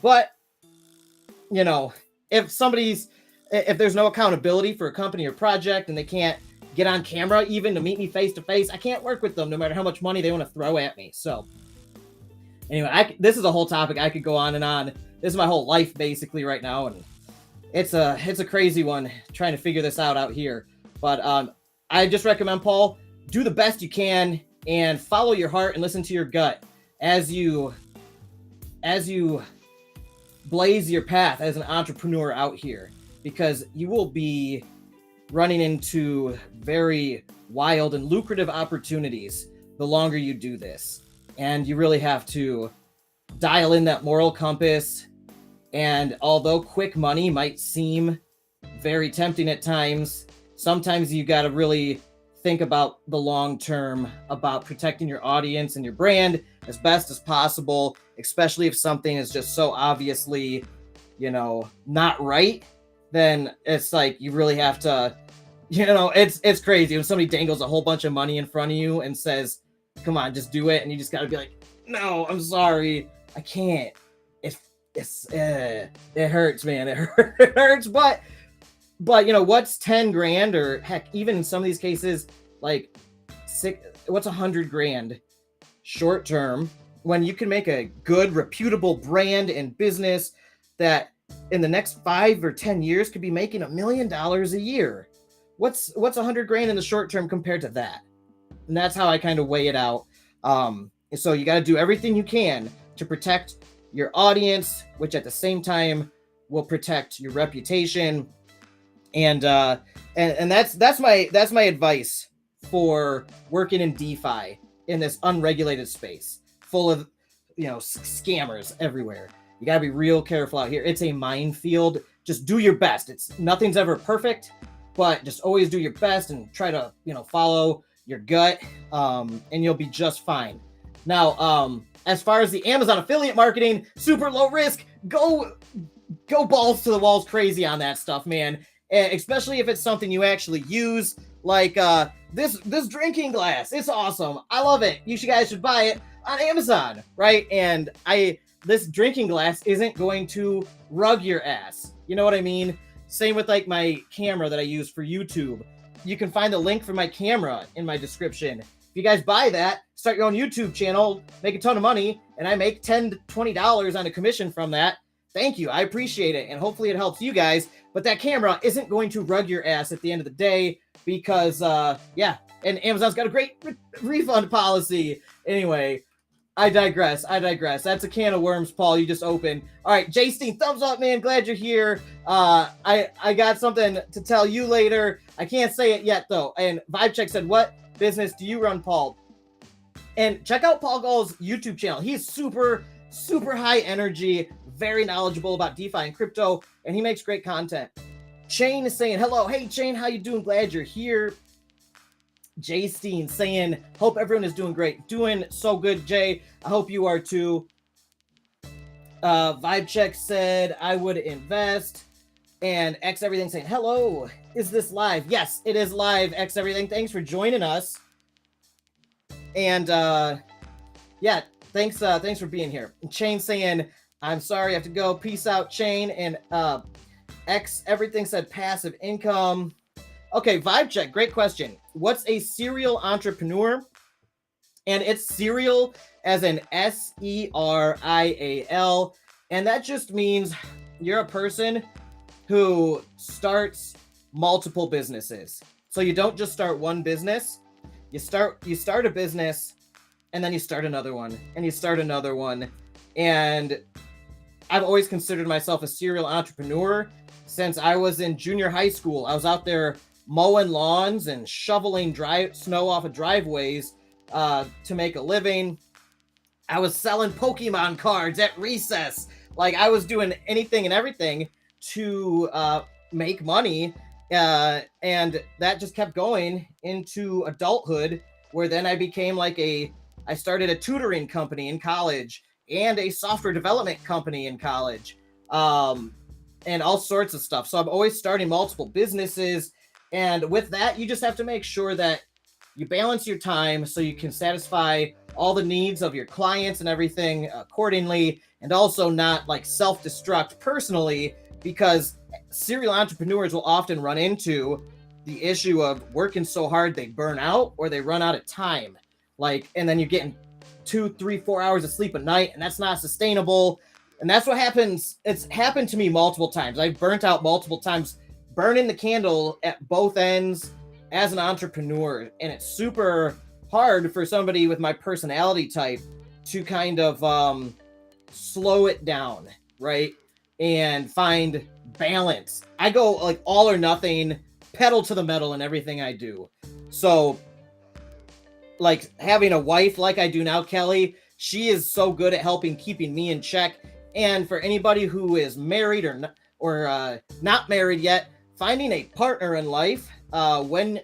But, you know, if there's no accountability for a company or project and they can't get on camera even to meet me face to face, I can't work with them no matter how much money they want to throw at me. So anyway, this is a whole topic I could go on and on. This is my whole life basically right now, and it's a crazy one trying to figure this out here. But I just recommend, Paul, do the best you can and follow your heart and listen to your gut as you blaze your path as an entrepreneur out here, because you will be running into very wild and lucrative opportunities the longer you do this. And you really have to dial in that moral compass. And although quick money might seem very tempting at times, sometimes you got to really think about the long term, about protecting your audience and your brand as best as possible, especially if something is just so obviously, not right. Then it's like you really have to, it's crazy when somebody dangles a whole bunch of money in front of you and says, come on, just do it. And you just got to be like, no, I'm sorry, I can't. It hurts, man. It hurts. But what's 10 grand, or heck, even in some of these cases, like what's 100 grand short term, when you can make a good, reputable brand and business that in the next 5 or 10 years could be making $1 million a year. What's 100 grand in the short term compared to that? And that's how I kind of weigh it out. So you got to do everything you can to protect your audience, which at the same time will protect your reputation. And that's my advice for working in DeFi in this unregulated space full of scammers everywhere. You got to be real careful out here. It's a minefield. Just do your best. Nothing's ever perfect, but just always do your best and try to follow your gut, and you'll be just fine. Now, as far as the Amazon affiliate marketing, super low risk, go balls to the walls crazy on that stuff, man. Especially if it's something you actually use, like this drinking glass. It's awesome. I love it. You guys should buy it on Amazon, right? And this drinking glass isn't going to rug your ass. You know what I mean? Same with like my camera that I use for YouTube. You can find the link for my camera in my description. If you guys buy that, start your own YouTube channel, make a ton of money, and I make $10 to $20 on a commission from that. Thank you. I appreciate it. And hopefully it helps you guys. But that camera isn't going to rug your ass at the end of the day because, and Amazon's got a great refund policy. Anyway, I digress. That's a can of worms, Paul, you just opened. All right, J-Steen, thumbs up, man. Glad you're here. I got something to tell you later. I can't say it yet, though. And VibeCheck said, what business do you run, Paul? And check out Paul Gall's YouTube channel. He's super, super high energy, very knowledgeable about DeFi and crypto, and he makes great content. Chain is saying, hello. Hey, Chain, how you doing? Glad you're here. Jay Steen saying, hope everyone is doing great. Doing so good, Jay. I hope you are too. VibeCheck said, I would invest. And X Everything saying, hello. Is this live? Yes, it is live, X Everything. Thanks for joining us. And thanks for being here. And Chain saying, I'm sorry, I have to go. Peace out, Chain. And X Everything said passive income. Okay, VibeCheck, great question. What's a serial entrepreneur? And it's serial as in SERIAL. And that just means you're a person who starts multiple businesses. So you don't just start one business. You start a business, and then you start another one, and you start another one. And I've always considered myself a serial entrepreneur since I was in junior high school. I was out there mowing lawns and shoveling snow off of driveways to make a living. I was selling Pokemon cards at recess. Like, I was doing anything and everything to make money. And that just kept going into adulthood, where then I became I started a tutoring company in college and a software development company in college, and all sorts of stuff. So I'm always starting multiple businesses. And with that, you just have to make sure that you balance your time so you can satisfy all the needs of your clients and everything accordingly, and also not like self-destruct personally, because serial entrepreneurs will often run into the issue of working so hard they burn out or they run out of time. Like, and then you're getting 2, 3, 4 hours of sleep a night, and that's not sustainable. And that's what happens. It's happened to me multiple times. I've burnt out multiple times, burning the candle at both ends as an entrepreneur. And it's super hard for somebody with my personality type to kind of slow it down, right? And find balance. I go like all or nothing, pedal to the metal in everything I do. So like having a wife like I do now, Kelly, she is so good at helping keeping me in check. And for anybody who is married or not married yet, finding a partner in life, when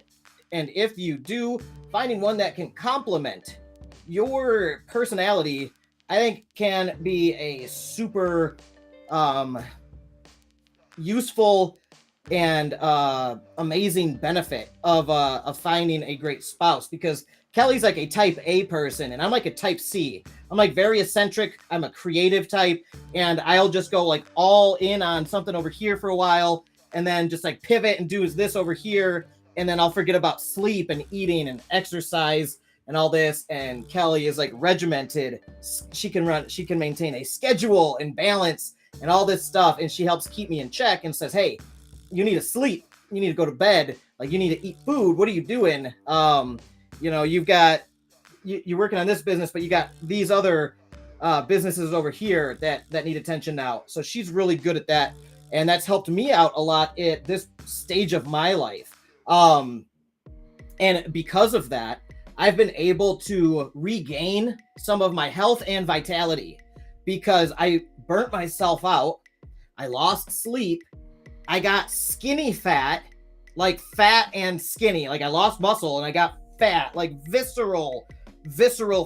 and if you do, finding one that can complement your personality, I think can be a super useful and amazing benefit of finding a great spouse, because Kelly's like a type A person and I'm like a type C. I'm like very eccentric. I'm a creative type, and I'll just go like all in on something over here for a while and then just like pivot and do this over here. And then I'll forget about sleep and eating and exercise and all this. And Kelly is like regimented. She can maintain a schedule and balance and all this stuff. And she helps keep me in check and says, hey, you need to sleep. You need to go to bed. Like, you need to eat food. What are you doing? You know, you've got, you're working on this business, but you got these other businesses over here that need attention now. So she's really good at that. And that's helped me out a lot at this stage of my life. And because of that, I've been able to regain some of my health and vitality, because I burnt myself out. I lost sleep. I got skinny fat, like fat and skinny. Like I lost muscle and I got fat, like visceral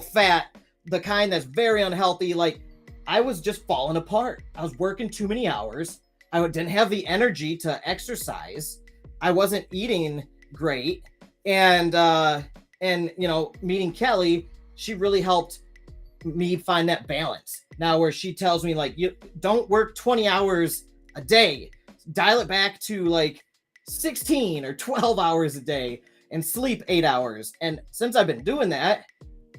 fat, the kind that's very unhealthy. Like I was just falling apart. I was working too many hours. I didn't have the energy to exercise. I wasn't eating great. And you know, meeting Kelly, she really helped me find that balance. Now where she tells me like, you don't work 20 hours a day, dial it back to like 16 or 12 hours a day and sleep 8 hours. And since I've been doing that,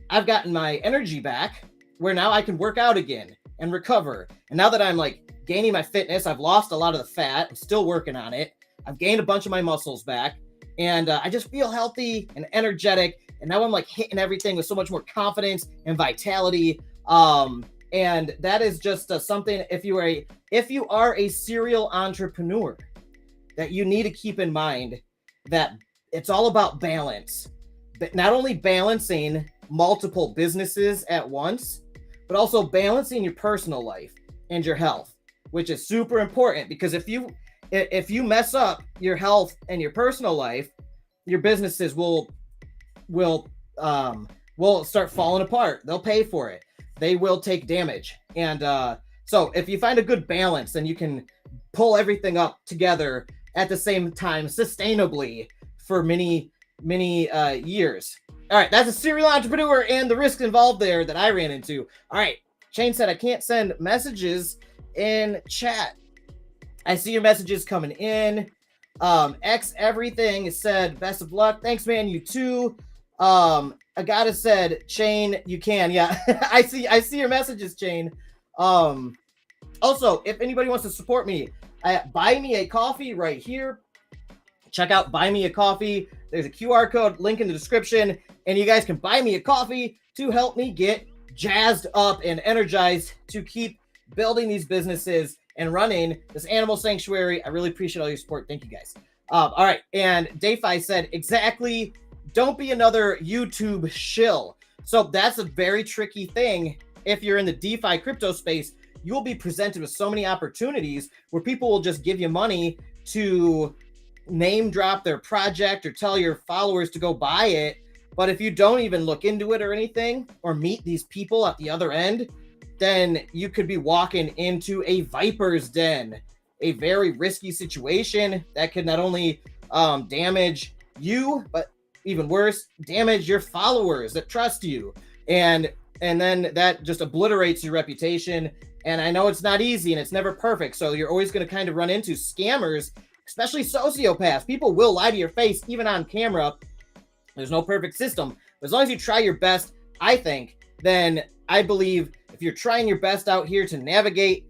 I've gotten my energy back where now I can work out again and recover. And now that I'm like gaining my fitness, I've lost a lot of the fat. I'm still working on it. I've gained a bunch of my muscles back, and I just feel healthy and energetic. And now I'm like hitting everything with so much more confidence and vitality. And that is just something, if you are a serial entrepreneur, that you need to keep in mind, that it's all about balance, but not only balancing multiple businesses at once, but also balancing your personal life and your health, which is super important, because if you mess up your health and your personal life, your businesses will start falling apart. They'll pay for it. They will take damage. And so if you find a good balance, then you can pull everything up together at the same time sustainably for many years. All right, that's a serial entrepreneur and the risks involved there that I ran into. All right, Shane said I can't send messages in chat. I see your messages coming in. X everything said best of luck. Thanks, man. You too. Agata said, Shane, you can. Yeah, I see your messages, Shane. Also, if anybody wants to support me, buy me a coffee right here. Check out Buy Me a Coffee. There's a QR code link in the description, and you guys can buy me a coffee to help me get jazzed up and energized to keep building these businesses and running this animal sanctuary. I really appreciate all your support. Thank you, guys. All right. And DeFi said, exactly. Don't be another YouTube shill. So that's a very tricky thing. If you're in the DeFi crypto space, you will be presented with so many opportunities where people will just give you money to name drop their project or tell your followers to go buy it. But if you don't even look into it or anything, or meet these people at the other end, then you could be walking into a viper's den, a very risky situation that could not only damage you, but even worse, damage your followers that trust you. And then that just obliterates your reputation. And I know it's not easy and it's never perfect. So you're always going to kind of run into scammers, especially sociopaths. People will lie to your face, even on camera. There's no perfect system. But as long as you try your best, I think, then I believe if you're trying your best out here to navigate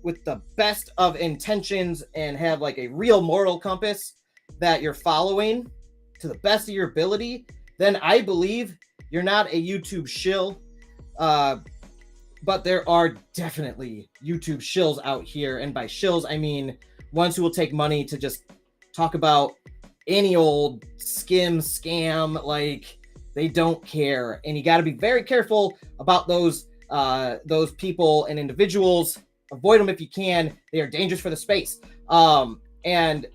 with the best of intentions and have like a real moral compass that you're following to the best of your ability, then I believe you're not a YouTube shill. But there are definitely YouTube shills out here. And by shills, I mean ones who will take money to just talk about any old scam, like they don't care. And you got to be very careful about those people and individuals. Avoid them if you can. They are dangerous for the space. And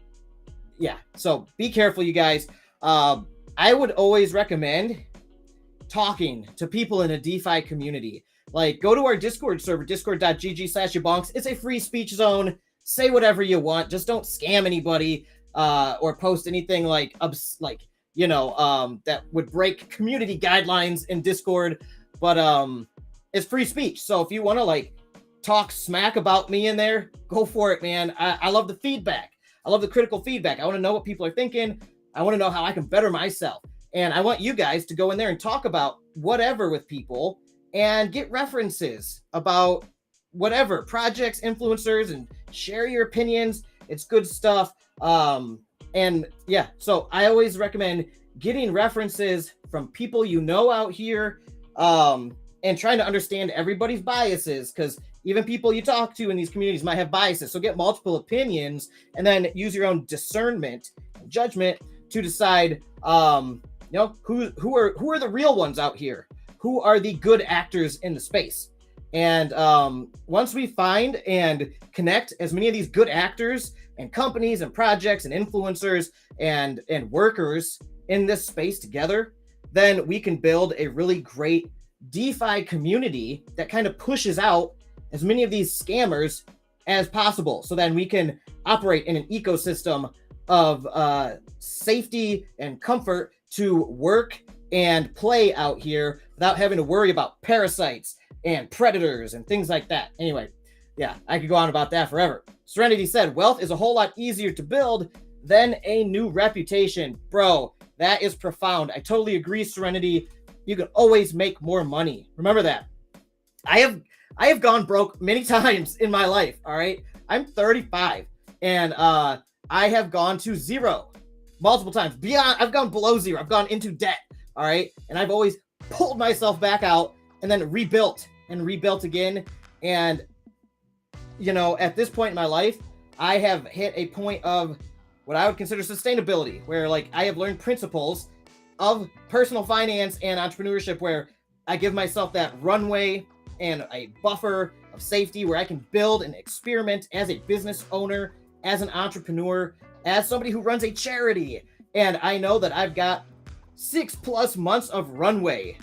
yeah, so be careful, you guys. I would always recommend talking to people in a DeFi community. Like, go to our Discord server, discord.gg/YaBonks. It's a free speech zone. Say whatever you want. Just don't scam anybody or post anything like that would break community guidelines in Discord. But it's free speech. So if you want to like talk smack about me in there, go for it, man. I love the feedback. I love the critical feedback. I want to know what people are thinking. I want to know how I can better myself. And I want you guys to go in there and talk about whatever with people and get references about whatever projects, influencers, and share your opinions. It's good stuff. And yeah, so I always recommend getting references from people you know out here, and trying to understand everybody's biases, because even people you talk to in these communities might have biases. So get multiple opinions and then use your own discernment and judgment to decide, who are the real ones out here? Who are the good actors in the space? And once we find and connect as many of these good actors and companies and projects and influencers and workers in this space together, then we can build a really great DeFi community that kind of pushes out as many of these scammers as possible. So then we can operate in an ecosystem of safety and comfort to work and play out here without having to worry about parasites and predators and things like that. Anyway, yeah, I could go on about that forever. Serenity said, wealth is a whole lot easier to build than a new reputation. Bro, that is profound. I totally agree, Serenity. You can always make more money. Remember that. I have gone broke many times in my life, all right? I'm 35, and I have gone to zero multiple times. I've gone below zero. I've gone into debt, all right? And I've always pulled myself back out and then rebuilt again. And, at this point in my life, I have hit a point of what I would consider sustainability, where like I have learned principles of personal finance and entrepreneurship, where I give myself that runway and a buffer of safety where I can build and experiment as a business owner, as an entrepreneur, as somebody who runs a charity. And I know that I've got 6+ months of runway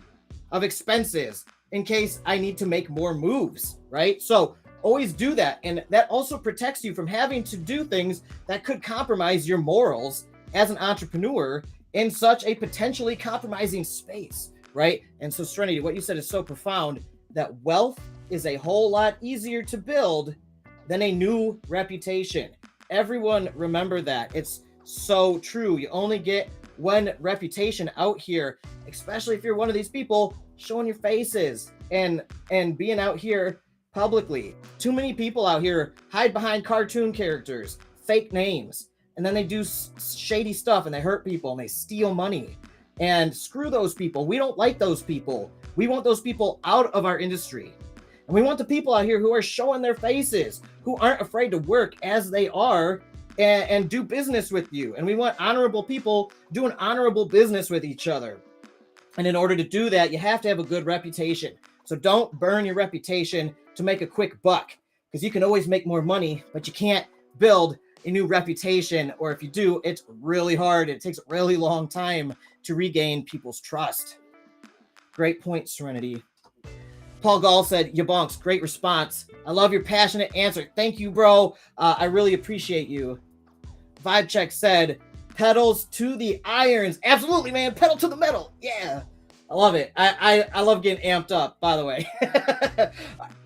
of expenses in case I need to make more moves, right? So always do that. And that also protects you from having to do things that could compromise your morals as an entrepreneur in such a potentially compromising space, right? And so, Serenity, what you said is so profound, that wealth is a whole lot easier to build than a new reputation. Everyone remember that. It's so true. You only get one reputation out here, especially if you're one of these people showing your faces and being out here publicly. Too many people out here hide behind cartoon characters, fake names, and then they do shady stuff and they hurt people and they steal money. And screw those people. We don't like those people. We want those people out of our industry. And we want the people out here who are showing their faces, who aren't afraid to work as they are and do business with you. And we want honorable people doing honorable business with each other. And in order to do that, you have to have a good reputation. So don't burn your reputation to make a quick buck, because you can always make more money, but you can't build a new reputation. Or if you do, it's really hard. It takes a really long time to regain people's trust. Great point, Serenity. Paul Gall said, YaBonks, great response. I love your passionate answer. Thank you, bro. I really appreciate you. Vibe Check said, pedals to the irons. Absolutely, man. Pedal to the metal. Yeah. I love it. I love getting amped up, by the way.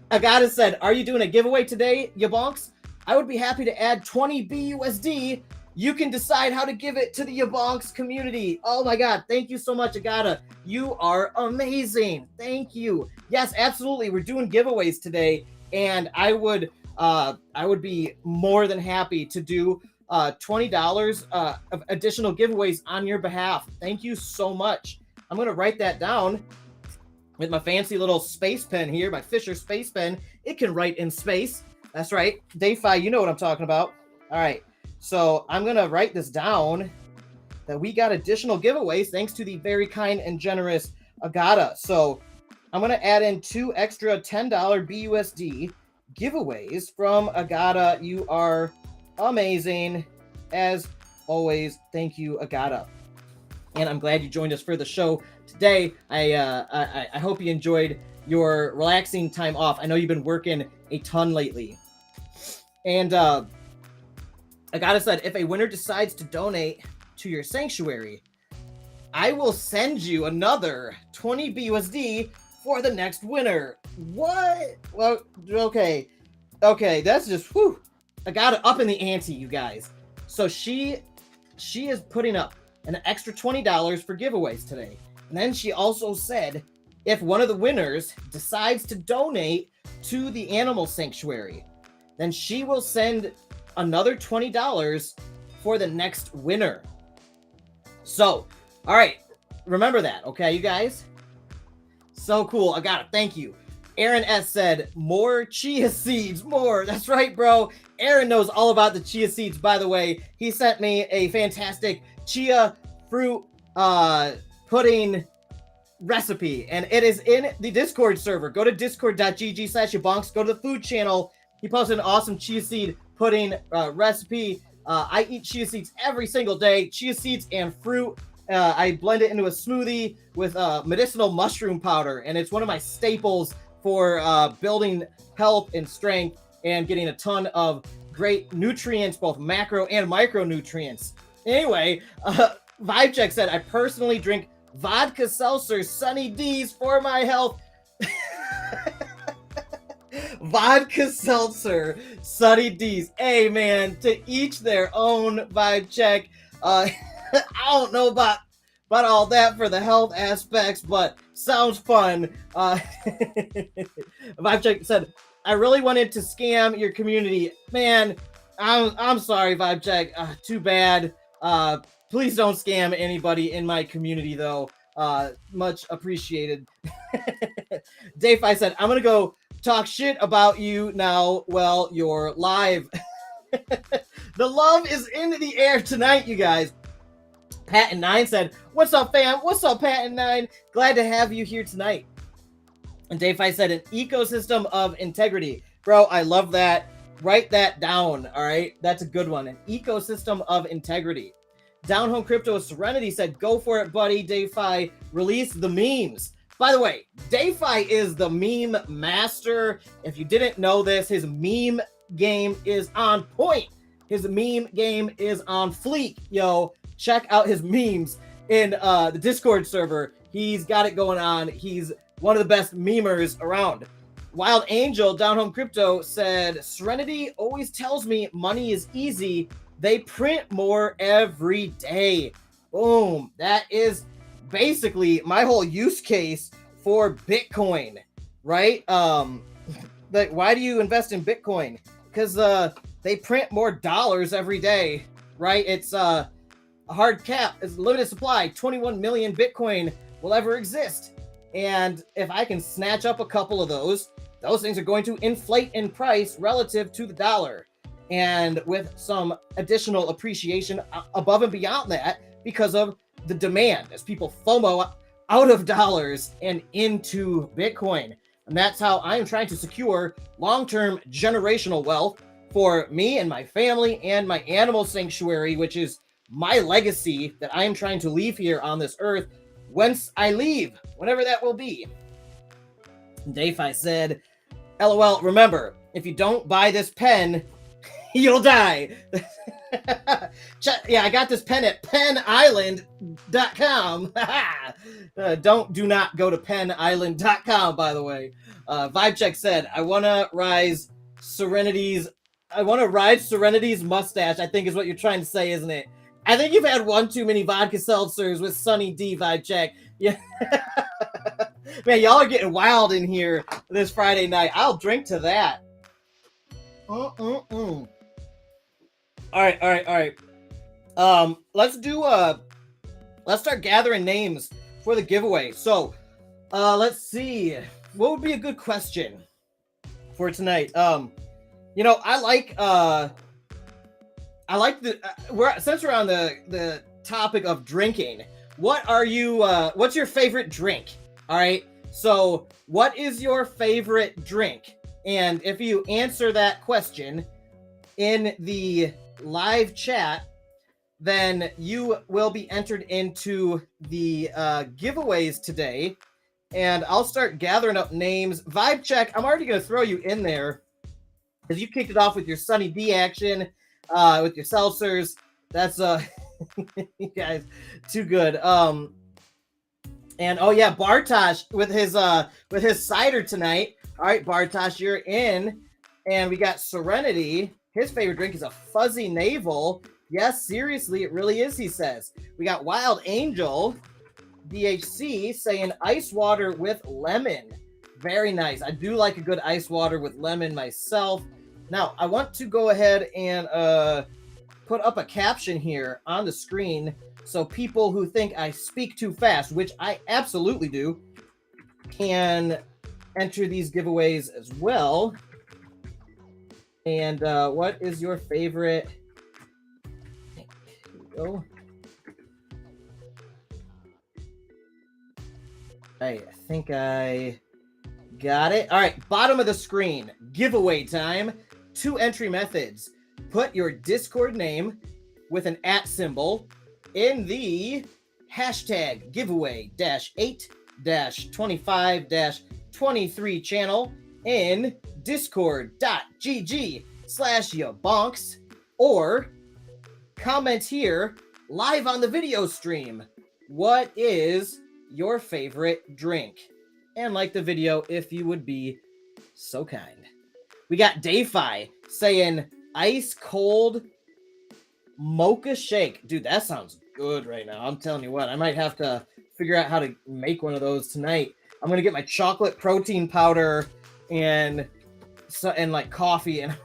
Agata said, are you doing a giveaway today, YaBonks? I would be happy to add 20 BUSD. You can decide how to give it to the YaBonks community. Oh my God. Thank you so much, Agata. You are amazing. Thank you. Yes, absolutely. We're doing giveaways today, and I would be more than happy to do $20 of additional giveaways on your behalf. Thank you so much. I'm going to write that down with my fancy little space pen here, my Fisher space pen. It can write in space. That's right. DeFi, you know what I'm talking about. All right. So I'm going to write this down that we got additional giveaways thanks to the very kind and generous Agata. So I'm going to add in 2 extra $10 BUSD giveaways from Agata. You are amazing. As always, thank you, Agata. And I'm glad you joined us for the show today. I hope you enjoyed your relaxing time off. I know you've been working a ton lately. And Agata said, if a winner decides to donate to your sanctuary, I will send you another 20 BUSD for the next winner. What? Well, okay. Okay, that's just, whew. Agata up in the ante, you guys. So she is putting up an extra $20 for giveaways today. And then she also said, if one of the winners decides to donate to the animal sanctuary, then she will send another $20 for the next winner. So, all right, remember that, okay, you guys? So cool. I got it. Thank you. Aaron S said, more chia seeds, more. That's right, bro. Aaron knows all about the chia seeds, by the way. He sent me a fantastic chia fruit pudding recipe, and it is in the Discord server. Go to discord.gg/YaBonks. Go to the food channel. He posted an awesome chia seed pudding recipe. I eat chia seeds every single day. Chia seeds and fruit. I blend it into a smoothie with medicinal mushroom powder, and it's one of my staples for building health and strength and getting a ton of great nutrients, both macro and micronutrients. Anyway, Vibe Check said, I personally drink vodka seltzer Sunny D's for my health. Vodka seltzer Sunny D's. Hey, man, to each their own, Vibe Check. I don't know about all that for the health aspects, but sounds fun. Vibe Check said, I really wanted to scam your community. Man, I'm sorry, Vibe Check. Too bad. Please don't scam anybody in my community, though. Much appreciated. DeFi said, I'm going to go talk shit about you now. Well, you're live. The love is in the air tonight, you guys. Pat9 said, what's up, fam? What's up, Pat9? Glad to have you here tonight. And DeFi said, an ecosystem of integrity. Bro, I love that. Write that down, all right? That's a good one. An ecosystem of integrity. Down Home Crypto Serenity said, go for it, buddy. DeFi, release the memes. By the way, DeFi is the meme master. If you didn't know this, his meme game is on point. His meme game is on fleek. Yo, check out his memes in the Discord server. He's got it going on. He's one of the best memers around. Wild Angel, Down Home Crypto, said, Serenity always tells me money is easy. They print more every day. Boom. That is basically my whole use case for Bitcoin, right? Like, why do you invest in Bitcoin? Because they print more dollars every day, right? It's a hard cap. It's a limited supply. 21 million Bitcoin will ever exist. And if I can snatch up a couple of those things are going to inflate in price relative to the dollar. And with some additional appreciation above and beyond that because of the demand as people FOMO out of dollars and into Bitcoin. And that's how I am trying to secure long-term generational wealth for me and my family and my animal sanctuary, which is my legacy that I am trying to leave here on this earth once I leave, whenever that will be. DeFi said, LOL, remember, if you don't buy this pen, You'll die. Yeah, I got this pen at penisland.com. Do not go to penisland.com, by the way. Vibe Check said, I want to ride Serenity's mustache, I think is what you're trying to say, isn't it? I think you've had one too many vodka seltzers with Sunny D, Vibe Check. Yeah. Man, y'all are getting wild in here this Friday night. I'll drink to that. All right. Let's start gathering names for the giveaway. So, let's see. What would be a good question for tonight? I like since we're on the topic of drinking, what's your favorite drink? All right. So, what is your favorite drink? And if you answer that question in the live chat, then you will be entered into the giveaways today. And I'll start gathering up names. Vibe Check, I'm already going to throw you in there because you kicked it off with your Sunny D action, with your seltzers. That's you guys too good. And oh yeah, Bartosh with his cider tonight. All right, Bartosh, you're in. And we got Serenity. His favorite drink is a fuzzy navel. Yes, seriously, it really is, he says. We got Wild Angel, DHC, saying ice water with lemon. Very nice. I do like a good ice water with lemon myself. Now, I want to go ahead and put up a caption here on the screen so people who think I speak too fast, which I absolutely do, can enter these giveaways as well. And what is your favorite? Here we go. I think I got it. All right, bottom of the screen, giveaway time. 2 entry methods. Put your Discord name with an @ symbol in the hashtag giveaway -8-25-23 channel in discord.gg/YaBonks, or comment here live on the video stream. What is your favorite drink? And like the video if you would be so kind. We got DeFi saying ice cold mocha shake. Dude, that sounds good right now. I'm telling you what, I might have to figure out how to make one of those tonight. I'm gonna get my chocolate protein powder and like coffee, and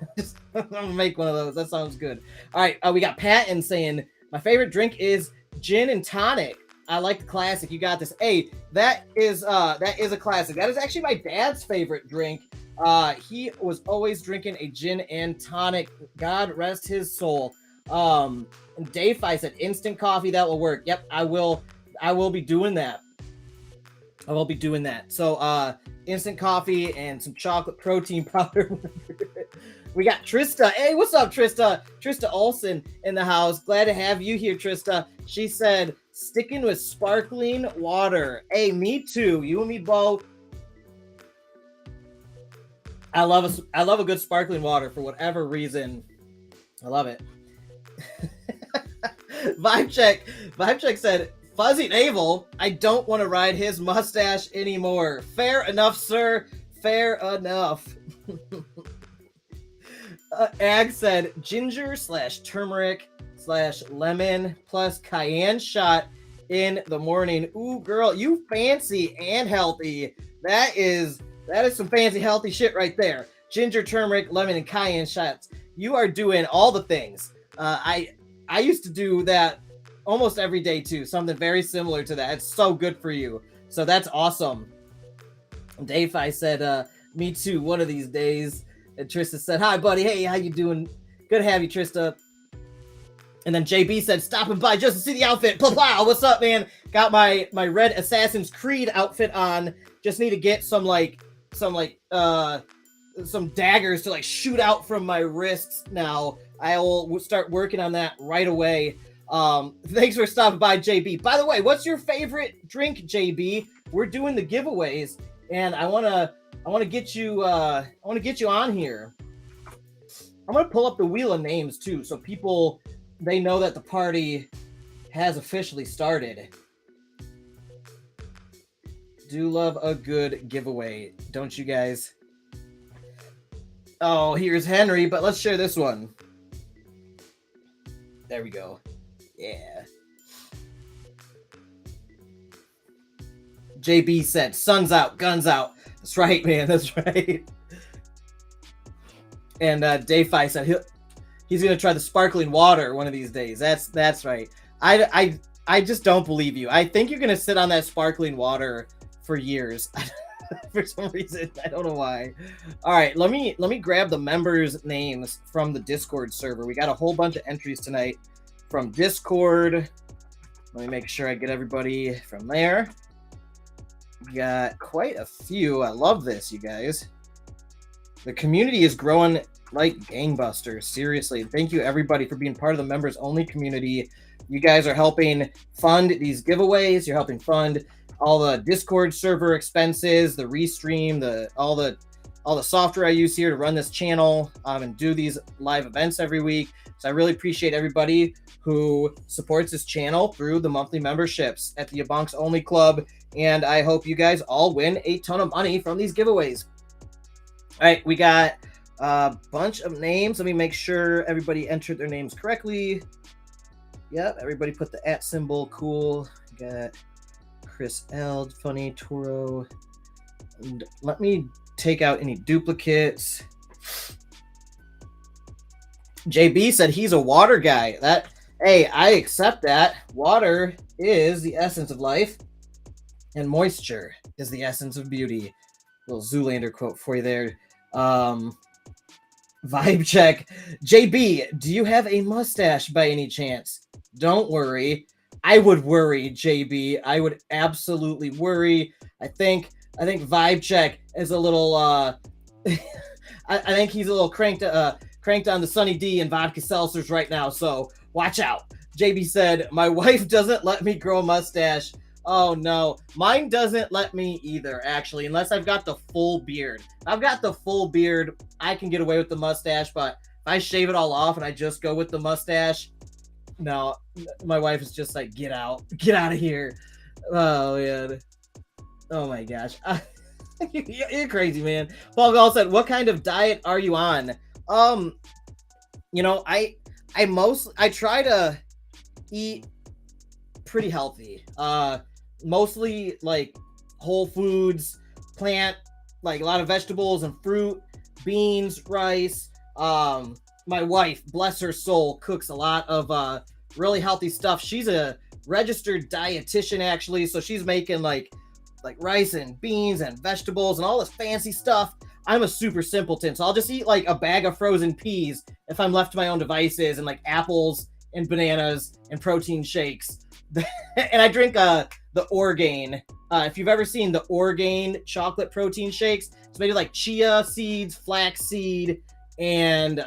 I'm gonna make one of those. That sounds good. All right, we got Patton saying my favorite drink is gin and tonic. I like the classic. You got this. Hey, that is a classic. That is actually my dad's favorite drink. He was always drinking a gin and tonic. God rest his soul. And DeFi said instant coffee. That will work. Yep, I will be doing that. I will be doing that. So, instant coffee and some chocolate protein powder. We got Trista. Hey, what's up, Trista? Trista Olsen in the house. Glad to have you here, Trista. She said, sticking with sparkling water. Hey, me too. You and me both. I love a good sparkling water for whatever reason. I love it. Vibe check said, fuzzy navel. I don't want to ride his mustache anymore. Fair enough, sir. Fair enough. Ag said ginger / turmeric / lemon plus cayenne shot in the morning. Ooh, girl, you fancy and healthy. That is some fancy healthy shit right there. Ginger, turmeric, lemon, and cayenne shots. You are doing all the things. I used to do that almost every day too. Something very similar to that. It's so good for you. So that's awesome. DeFi said, me too, one of these days. And Trista said, hi, buddy. Hey, how you doing? Good to have you, Trista. And then JB said, stopping by just to see the outfit. Wow, what's up, man? Got my red Assassin's Creed outfit on. Just need to get some daggers to like shoot out from my wrists now. I will start working on that right away. Thanks for stopping by, JB. By the way, what's your favorite drink, JB? We're doing the giveaways, and I want to get you on here. I'm gonna pull up the wheel of names too, so people they know that the party has officially started. Do love a good giveaway, don't you guys? Oh, here's Henry, but let's share this one. There we go. Yeah. JB said, "Sun's out, guns out." That's right, man. That's right. And DeFi said he's gonna try the sparkling water one of these days. That's right. I just don't believe you. I think you're gonna sit on that sparkling water for years. For some reason, I don't know why. All right, let me grab the members' names from the Discord server. We got a whole bunch of entries tonight from Discord. Let me make sure I get everybody from there. We got quite a few. I love this, you guys. The community is growing like gangbusters. Seriously, thank you everybody for being part of the members only community. You guys are helping fund these giveaways. You're helping fund all the Discord server expenses, the Restream, all the software I use here to run this channel and do these live events every week. So I really appreciate everybody who supports this channel through the monthly memberships at the YaBonks Only Club. And I hope you guys all win a ton of money from these giveaways. All right, we got a bunch of names. Let me make sure everybody entered their names correctly. Yep, everybody put the @ symbol. Cool. We got Chris L, Funny, Toro. And let me take out any duplicates. JB said he's a water guy. Hey, I accept that. Water is the essence of life, and moisture is the essence of beauty. Little Zoolander quote for you there. Vibe check. JB, do you have a mustache by any chance? Don't worry. I would worry, JB. I would absolutely worry. I think Vibe check is a little I think he's a little cranked on the Sunny D and vodka seltzers right now, so watch out. JB said, my wife doesn't let me grow a mustache. Oh no, mine doesn't let me either, actually, unless I've got the full beard. If I've got the full beard, I can get away with the mustache, but if I shave it all off and I just go with the mustache, no, my wife is just like, get out of here. Oh man, oh my gosh. You're crazy, man. Paul Gall said, what kind of diet are you on? You know, I try to eat pretty healthy. Mostly like whole foods, plant, like a lot of vegetables and fruit, beans, rice. My wife, bless her soul, cooks a lot of really healthy stuff. She's a registered dietitian, actually, so she's making like rice and beans and vegetables and all this fancy stuff. I'm a super simpleton, so I'll just eat like a bag of frozen peas if I'm left to my own devices, and like apples and bananas and protein shakes. And I drink the Orgain. If you've ever seen the Orgain chocolate protein shakes, it's made of like chia seeds, flax seed, and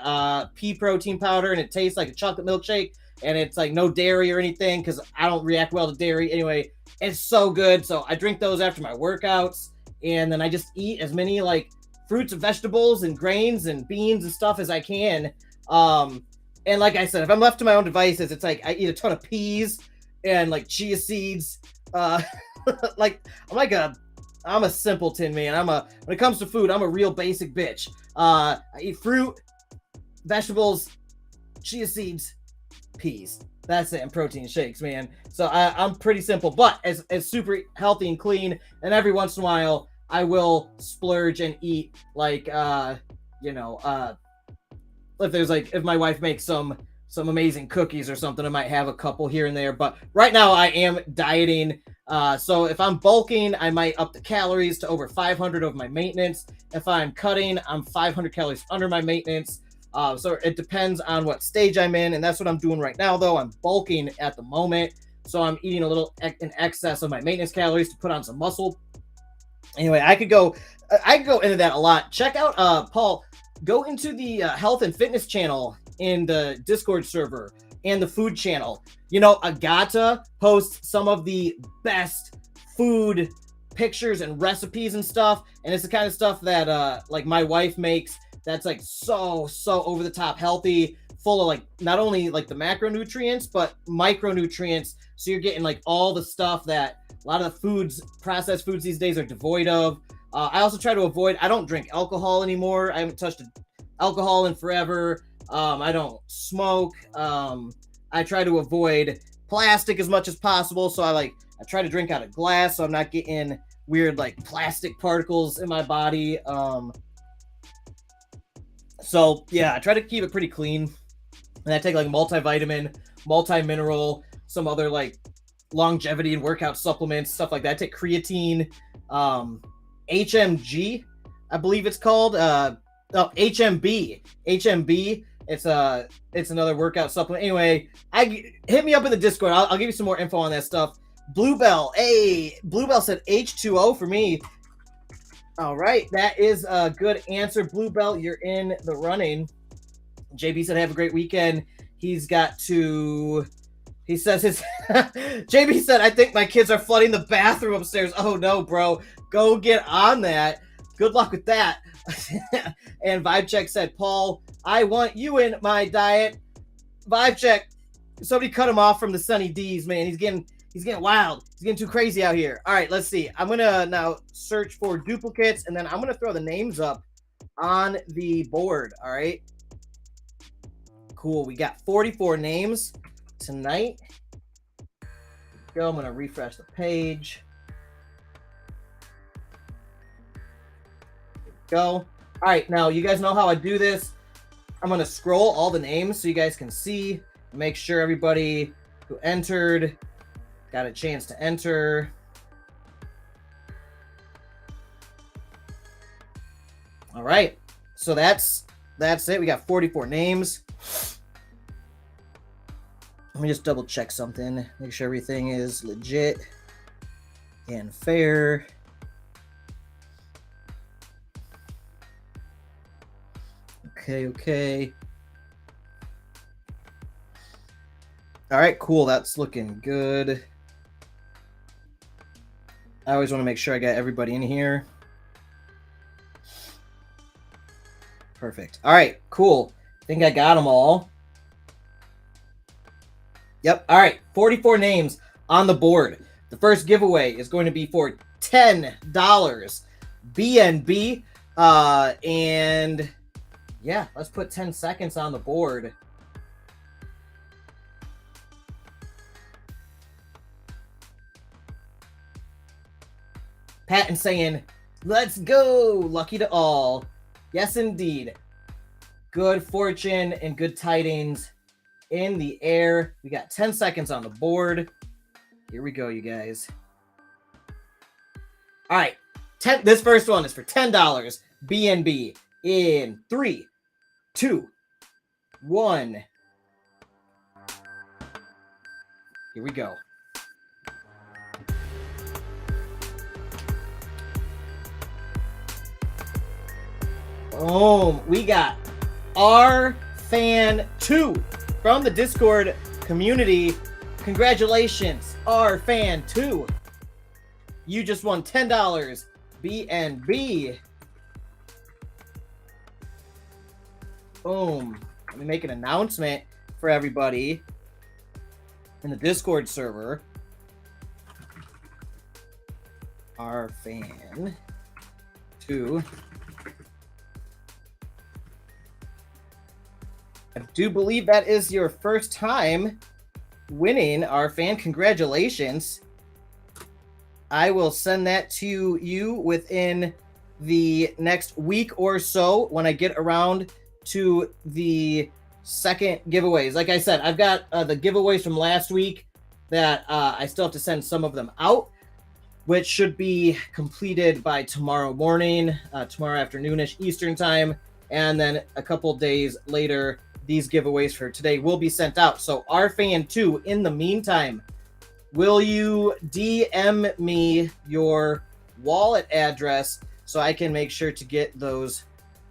pea protein powder, and it tastes like a chocolate milkshake, and it's like no dairy or anything because I don't react well to dairy. Anyway, it's so good. So I drink those after my workouts, and then I just eat as many like fruits and vegetables and grains and beans and stuff as I can. And like I said, if I'm left to my own devices, it's like I eat a ton of peas and like chia seeds. Like I'm a simpleton, man. When it comes to food, I'm a real basic bitch. I eat fruit, vegetables, chia seeds, peas. That's it, and protein shakes, man. So I'm pretty simple, but as super healthy and clean. And every once in a while, I will splurge and eat like if my wife makes some amazing cookies or something, I might have a couple here and there. But right now I am dieting. So if I'm bulking, I might up the calories to over 500 of my maintenance. If I'm cutting, I'm 500 calories under my maintenance. So it depends on what stage I'm in, and that's what I'm doing right now, though. I'm bulking at the moment, so I'm eating a little in excess of my maintenance calories to put on some muscle. Anyway, I could go into that a lot. Check out Paul. Go into the health and fitness channel in the Discord server and the food channel. You know, Elgato posts some of the best food pictures and recipes and stuff, and it's the kind of stuff that like my wife makes that's like so over the top healthy, full of like not only like the macronutrients but micronutrients. So you're getting like all the stuff that a lot of the foods, processed foods these days, are devoid of. I also try to avoid. I don't drink alcohol anymore. I haven't touched alcohol in forever. I don't smoke. I try to avoid plastic as much as possible. So I try to drink out of glass, so I'm not getting weird like plastic particles in my body. So yeah, I try to keep it pretty clean. And I take like multivitamin, multi-mineral, some other like longevity and workout supplements, stuff like that. I take creatine, HMG, I believe it's called. HMB. It's another workout supplement. Anyway, hit me up in the Discord. I'll give you some more info on that stuff. Bluebell. Hey, Bluebell said H2O for me. All right, that is a good answer. Bluebell, you're in the running. JB said have a great weekend. He says his JB said, I think my kids are flooding the bathroom upstairs. Oh no, bro. Go get on that. Good luck with that. And Vibe Check said, Paul, I want you in my diet. Vibe Check, somebody cut him off from the Sunny D's, man. He's getting wild. He's getting too crazy out here. All right, let's see. I'm gonna now search for duplicates, and then I'm gonna throw the names up on the board. All right. Cool. We got 44 names tonight. Go. I'm gonna refresh the page. Go. All right, now you guys know how I do this. I'm gonna scroll all the names so you guys can see. Make sure everybody who entered got a chance to enter. All right, so that's it. We got 44 names. Let me just double check something. Make sure everything is legit and fair. Okay. All right, cool. That's looking good. I always want to make sure I got everybody in here. Perfect. All right, cool. I think I got them all. Yep. All right, 44 names on the board. The first giveaway is going to be for $10 BNB. And yeah, let's put 10 seconds on the board. Patton saying, let's go. Lucky to all. Yes, indeed. Good fortune and good tidings in the air. We got 10 seconds on the board. Here we go, you guys. All right. This first one is for $10 BNB in 3, 2, 1. Here we go. Boom. We got our fan 2 from the Discord community. Congratulations, our fan 2. You just won $10 BNB. Boom. Let me make an announcement for everybody in the Discord server. Our fan 2. I do believe that is your first time winning our fan. Congratulations. I will send that to you within the next week or so when I get around to the second giveaways. Like I said, I've got the giveaways from last week that I still have to send some of them out, which should be completed by tomorrow morning, tomorrow afternoonish Eastern time. And then a couple days later, these giveaways for today will be sent out. So our fan 2, in the meantime, will you DM me your wallet address so I can make sure to get those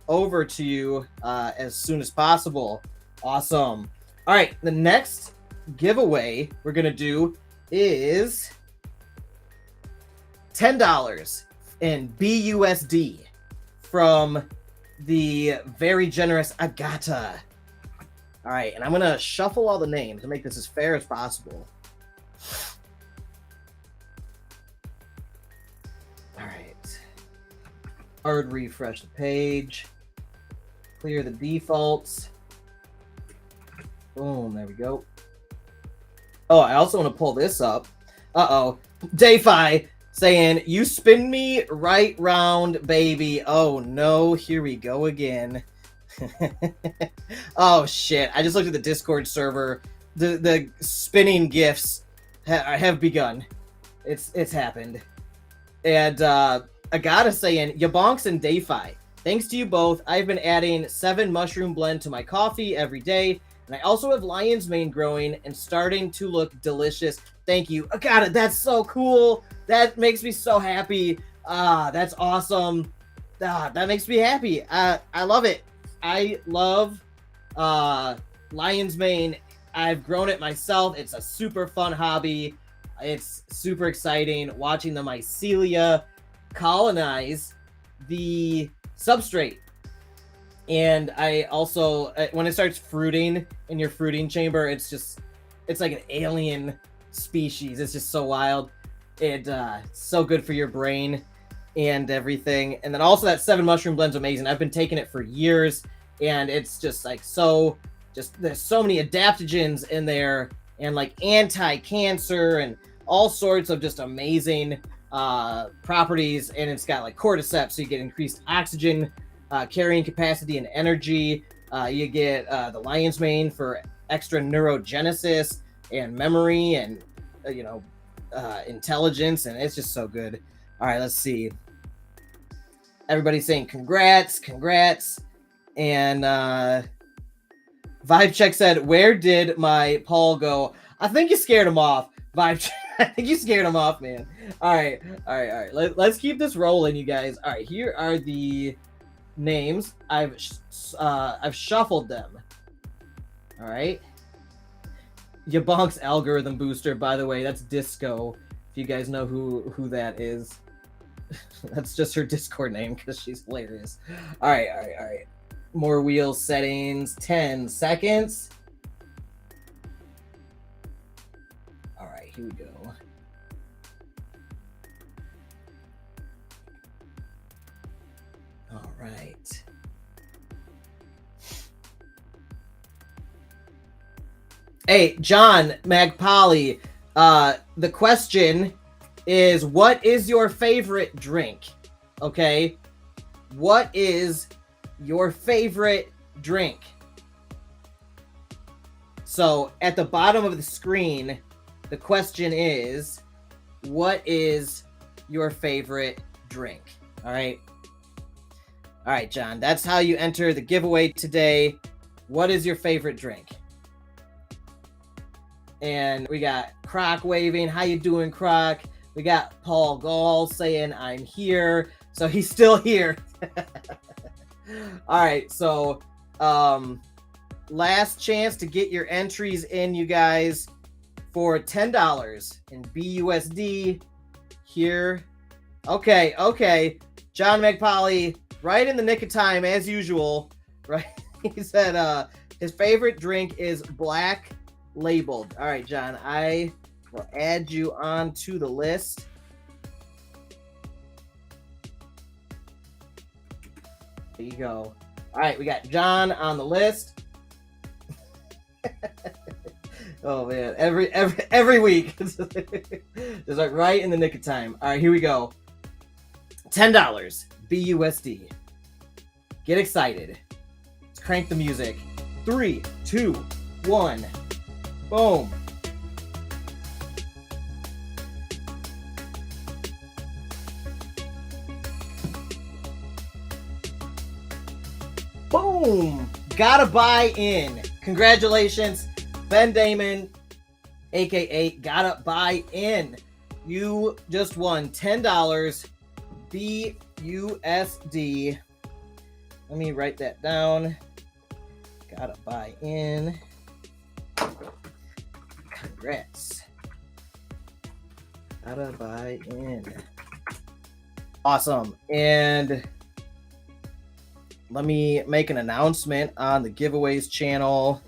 over to you as soon as possible? Awesome. All right, the next giveaway we're going to do is $10 in BUSD from the very generous Agata. All right, and I'm gonna shuffle all the names to make this as fair as possible. All right. Hard refresh the page. Clear the defaults. Boom, there we go. Oh, I also want to pull this up. Uh-oh. DeFi saying, you spin me right round, baby. Oh, no. Here we go again. Oh, shit. I just looked at the Discord server. The spinning gifts have begun. It's happened. And Agata saying, YaBonks and DeFi. Thanks to you both, I've been adding 7 mushroom blend to my coffee every day. And I also have lion's mane growing and starting to look delicious. Thank you. Agata, that's so cool. That makes me so happy. That's awesome. That makes me happy. I love it. I love lion's mane. I've grown it myself. It's a super fun hobby. It's super exciting watching the mycelia colonize the substrate. And I also, when it starts fruiting in your fruiting chamber, it's like an alien species. It's just so wild. It's so good for your brain and everything. And then also that 7 mushroom blend's amazing. I've been taking it for years, and it's just like there's so many adaptogens in there, and like anti-cancer and all sorts of just amazing properties. And it's got like cordyceps, so you get increased oxygen carrying capacity and energy. You get the lion's mane for extra neurogenesis and memory and intelligence, and it's just so good. All right, let's see. Everybody's saying congrats. And Vibe Check said, where did my Paul go? I think you scared him off, Vibe Check. I think you scared him off, man. All right. Let's keep this rolling, you guys. All right, here are the names. I've shuffled them. All right. YaBonks algorithm booster, by the way, that's Disco. If you guys know who that is. That's just her Discord name because she's hilarious. All right. More wheel settings. 10 seconds. All right, here we go. All right. Hey, John Magpali, the question is, what is your favorite drink? Okay. What is your favorite drink? So at the bottom of the screen, the question is, what is your favorite drink? All right. All right, John, that's how you enter the giveaway today. What is your favorite drink? And we got Croc waving. How you doing, Croc? We got Paul Gall saying, I'm here. So he's still here. All right, so last chance to get your entries in, you guys, for $10 in BUSD here. Okay. John McPolly, right in the nick of time, as usual, right? He said his favorite drink is black labeled. All right, John, I will add you onto the list. There you go. All right, we got John on the list. Oh man, every week, just like right in the nick of time. All right, here we go. $10 BUSD. Get excited. Let's crank the music. 3, 2, 1. Boom. Boom. Gotta buy in. Congratulations, Ben Damon, aka Gotta Buy In. You just won $10 BUSD. Let me write that down. Gotta buy in. Congrats. Gotta buy in. Awesome. And let me make an announcement on the giveaways channel.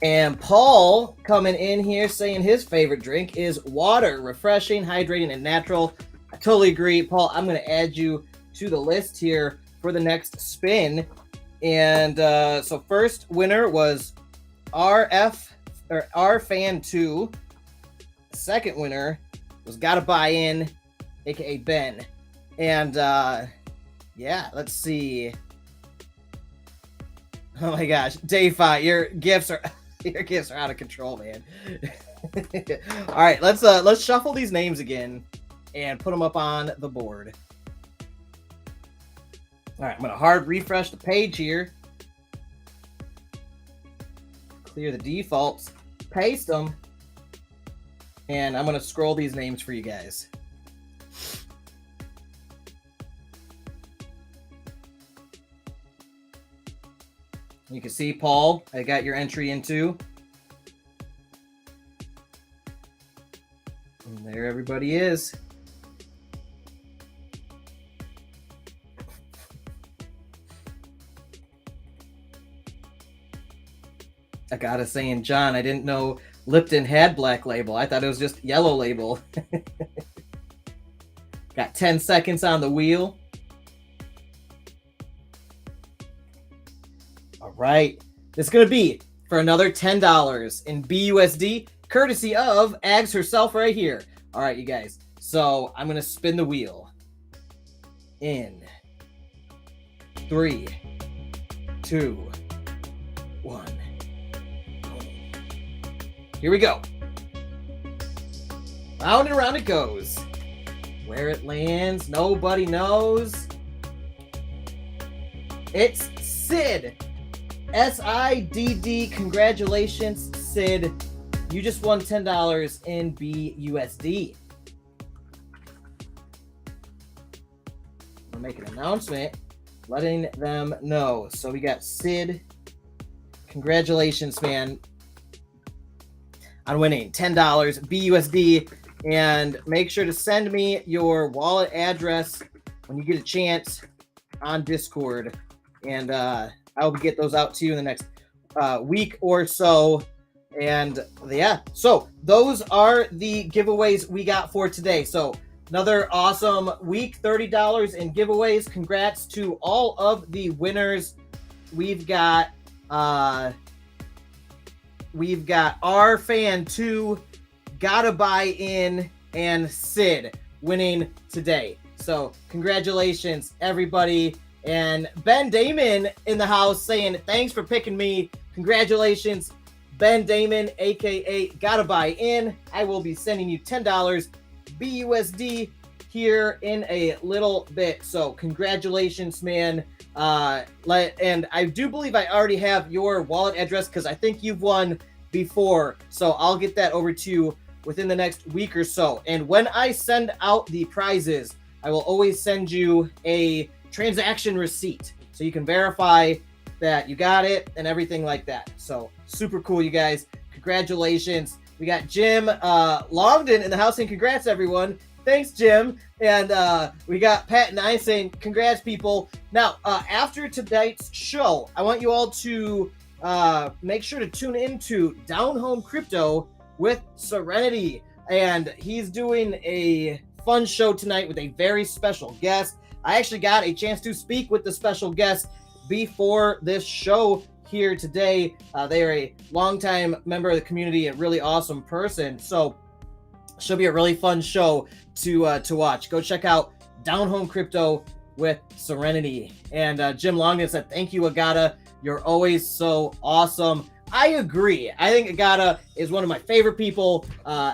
And Paul coming in here saying his favorite drink is water, refreshing, hydrating, and natural. I totally agree, Paul. I'm going to add you to the list here for the next spin. And so first winner was RFan2. Second winner was Gotta Buy In, aka Ben. And yeah, let's see. Oh my gosh, DeFi, your gifts are out of control, man. All right, let's shuffle these names again and put them up on the board. All right, I'm gonna hard refresh the page here. Clear the defaults, paste them, and I'm gonna scroll these names for you guys. You can see, Paul, I got your entry into. And there everybody is. I gotta say, and John, I didn't know Lipton had black label. I thought it was just yellow label. Got 10 seconds on the wheel. All right. This is going to be for another $10 in BUSD, courtesy of Ags herself right here. All right, you guys. So I'm going to spin the wheel in 3, 2, 1. Here we go. Round and round it goes. Where it lands, nobody knows. It's Sid. SIDD. Congratulations, Sid. You just won $10 in BUSD. I'll make an announcement letting them know. So we got Sid. Congratulations, man, on winning $10 BUSD. And make sure to send me your wallet address when you get a chance on Discord. And I'll get those out to you in the next week or so. And yeah, so those are the giveaways we got for today. So another awesome week, $30 in giveaways. Congrats to all of the winners. We've got RFan2, Gotta Buy In, and Sid winning today. So congratulations, everybody. And Ben Damon in the house saying, thanks for picking me. Congratulations, Ben Damon, aka Gotta Buy In. I will be sending you $10 BUSD here in a little bit. So congratulations, man. And I do believe I already have your wallet address because I think you've won before. So I'll get that over to you within the next week or so. And when I send out the prizes, I will always send you a transaction receipt so you can verify that you got it and everything like that. So super cool, you guys. Congratulations. We got Jim Longden in the house saying congrats, everyone. Thanks, Jim. And we got Pat and I saying congrats, people. Now, after tonight's show, I want you all to make sure to tune into Down Home Crypto with Serenity. And he's doing a fun show tonight with a very special guest. I actually got a chance to speak with the special guest before this show here today. They are a longtime member of the community, a really awesome person. So should be a really fun show to watch. Go check out Down Home Crypto with Serenity. And Jim Longden said, thank you, Agata. You're always so awesome. I agree. I think Agata is one of my favorite people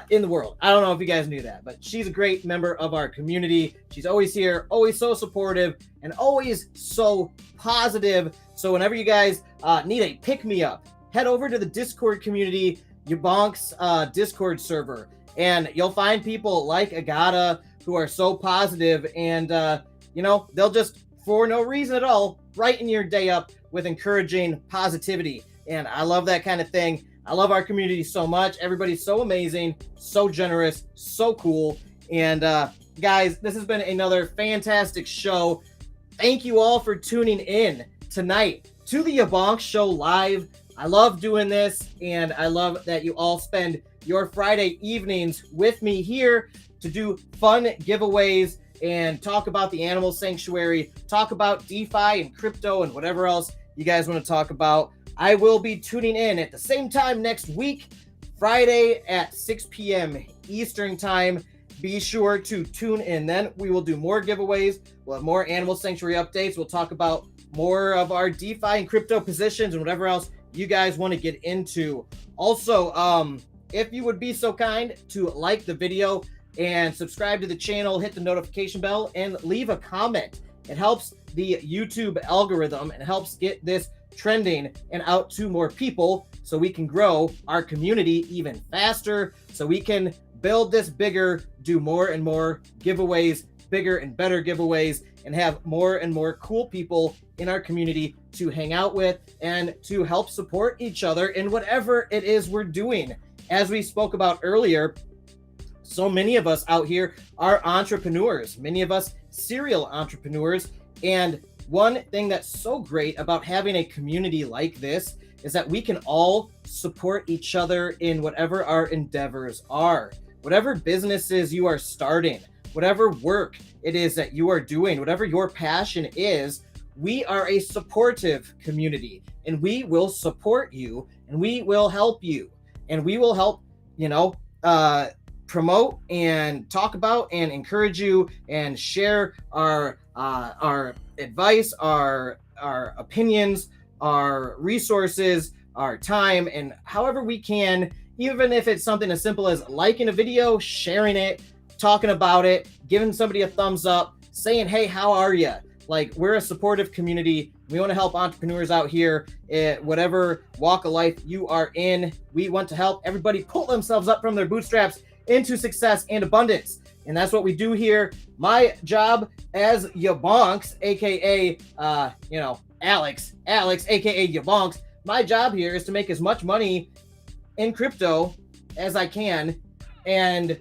in the world. I don't know if you guys knew that, but she's a great member of our community. She's always here, always so supportive, and always so positive. So whenever you guys need a pick-me-up, head over to the Discord community, YaBonks Discord server, and you'll find people like Agata who are so positive, and they'll just for no reason at all, brighten your day up with encouraging positivity. And I love that kind of thing. I love our community so much. Everybody's so amazing, so generous, so cool. And guys, this has been another fantastic show. Thank you all for tuning in tonight to the YaBonks Show live. I love doing this, and I love that you all spend your Friday evenings with me here to do fun giveaways and talk about the animal sanctuary, talk about DeFi and crypto and whatever else you guys want to talk about. I will be tuning in at the same time next week, Friday at 6 p.m. Eastern time. Be sure to tune in then. We will do more giveaways. We'll have more animal sanctuary updates. We'll talk about more of our DeFi and crypto positions and whatever else you guys want to get into. Also, if you would be so kind to like the video and subscribe to the channel, hit the notification bell, and leave a comment. It helps the YouTube algorithm and helps get this trending and out to more people so we can grow our community even faster, so we can build this bigger, do more and more giveaways, bigger and better giveaways, and have more and more cool people in our community to hang out with and to help support each other in whatever it is we're doing. As we spoke about earlier, so many of us out here are entrepreneurs, many of us serial entrepreneurs. And one thing that's so great about having a community like this is that we can all support each other in whatever our endeavors are. Whatever businesses you are starting, whatever work it is that you are doing, whatever your passion is, we are a supportive community, and we will support you, and we will help you, and we will help, promote and talk about and encourage you and share our advice, our opinions, our resources, our time, and however we can, even if it's something as simple as liking a video, sharing it, talking about it, giving somebody a thumbs up, saying, hey, how are you? Like, we're a supportive community. We want to help entrepreneurs out here at whatever walk of life you are in. We want to help everybody pull themselves up from their bootstraps into success and abundance. And that's what we do here. My job as YaBonks, aka Alex, aka YaBonks, my job here is to make as much money in crypto as I can and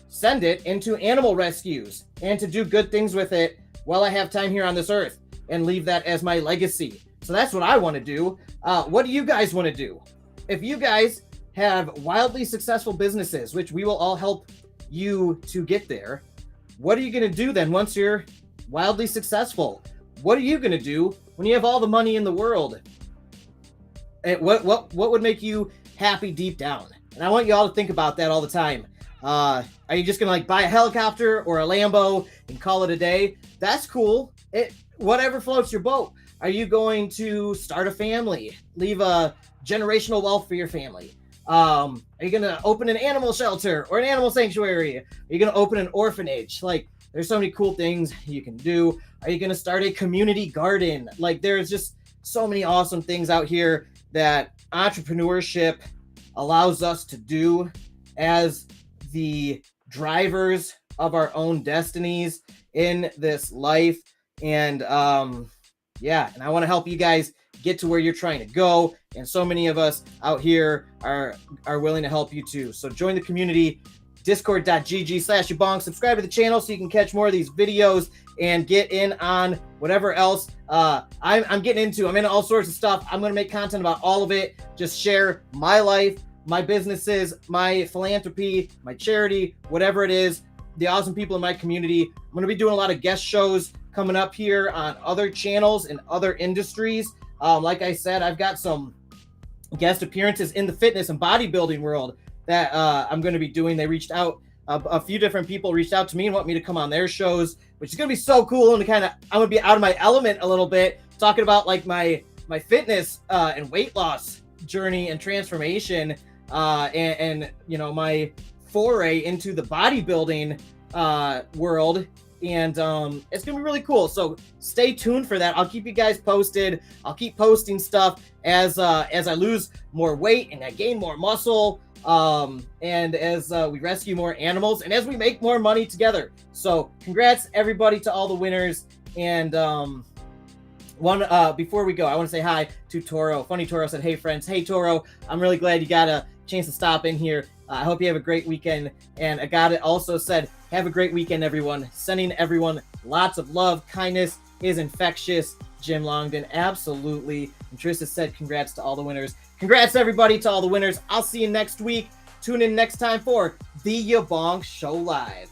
send it into animal rescues and to do good things with it while I have time here on this earth and leave that as my legacy. So that's what I want to do. What do you guys want to do? If you guys have wildly successful businesses, which we will all help you to get there, what are you going to do then once you're wildly successful? What are you going to do when you have all the money in the world? And what would make you happy deep down? And I want you all to think about that all the time. Are you just gonna buy a helicopter or a Lambo and call it a day? That's cool. Whatever floats your boat. Are you going to start a family, leave a generational wealth for your family? Are you gonna open an animal shelter or an animal sanctuary? Are you gonna open an orphanage? There's so many cool things you can do. Are you gonna start a community garden? There's just so many awesome things out here that entrepreneurship allows us to do as the drivers of our own destinies in this life. And and I want to help you guys get to where you're trying to go. And so many of us out here are willing to help you too. So join the community, discord.gg/YaBonks. Subscribe to the channel so you can catch more of these videos and get in on whatever else I'm getting into. I'm into all sorts of stuff. I'm going to make content about all of it. Just share my life, my businesses, my philanthropy, my charity, whatever it is, the awesome people in my community. I'm going to be doing a lot of guest shows coming up here on other channels and other industries. Like I said, I've got some guest appearances in the fitness and bodybuilding world that I'm going to be doing. They reached out, a few different people reached out to me and want me to come on their shows, which is going to be so cool. And I'm going to be out of my element a little bit, talking about my fitness and weight loss journey and transformation, and my foray into the bodybuilding world. And it's gonna be really cool, so stay tuned for that. I'll keep you guys posted. I'll keep posting stuff as I lose more weight and I gain more muscle, and as we rescue more animals and as we make more money together. So congrats everybody to all the winners, And before we go, I want to say hi to Toro. Funny Toro said, "Hey friends." Hey Toro, I'm really glad you got a chance to stop in here. I hope you have a great weekend. And Agata also said, "Have a great weekend, everyone." Sending everyone lots of love. Kindness is infectious. Jim Longden, absolutely. And Trista said, "Congrats to all the winners." Congrats everybody to all the winners. I'll see you next week. Tune in next time for the YaBonks Show Live.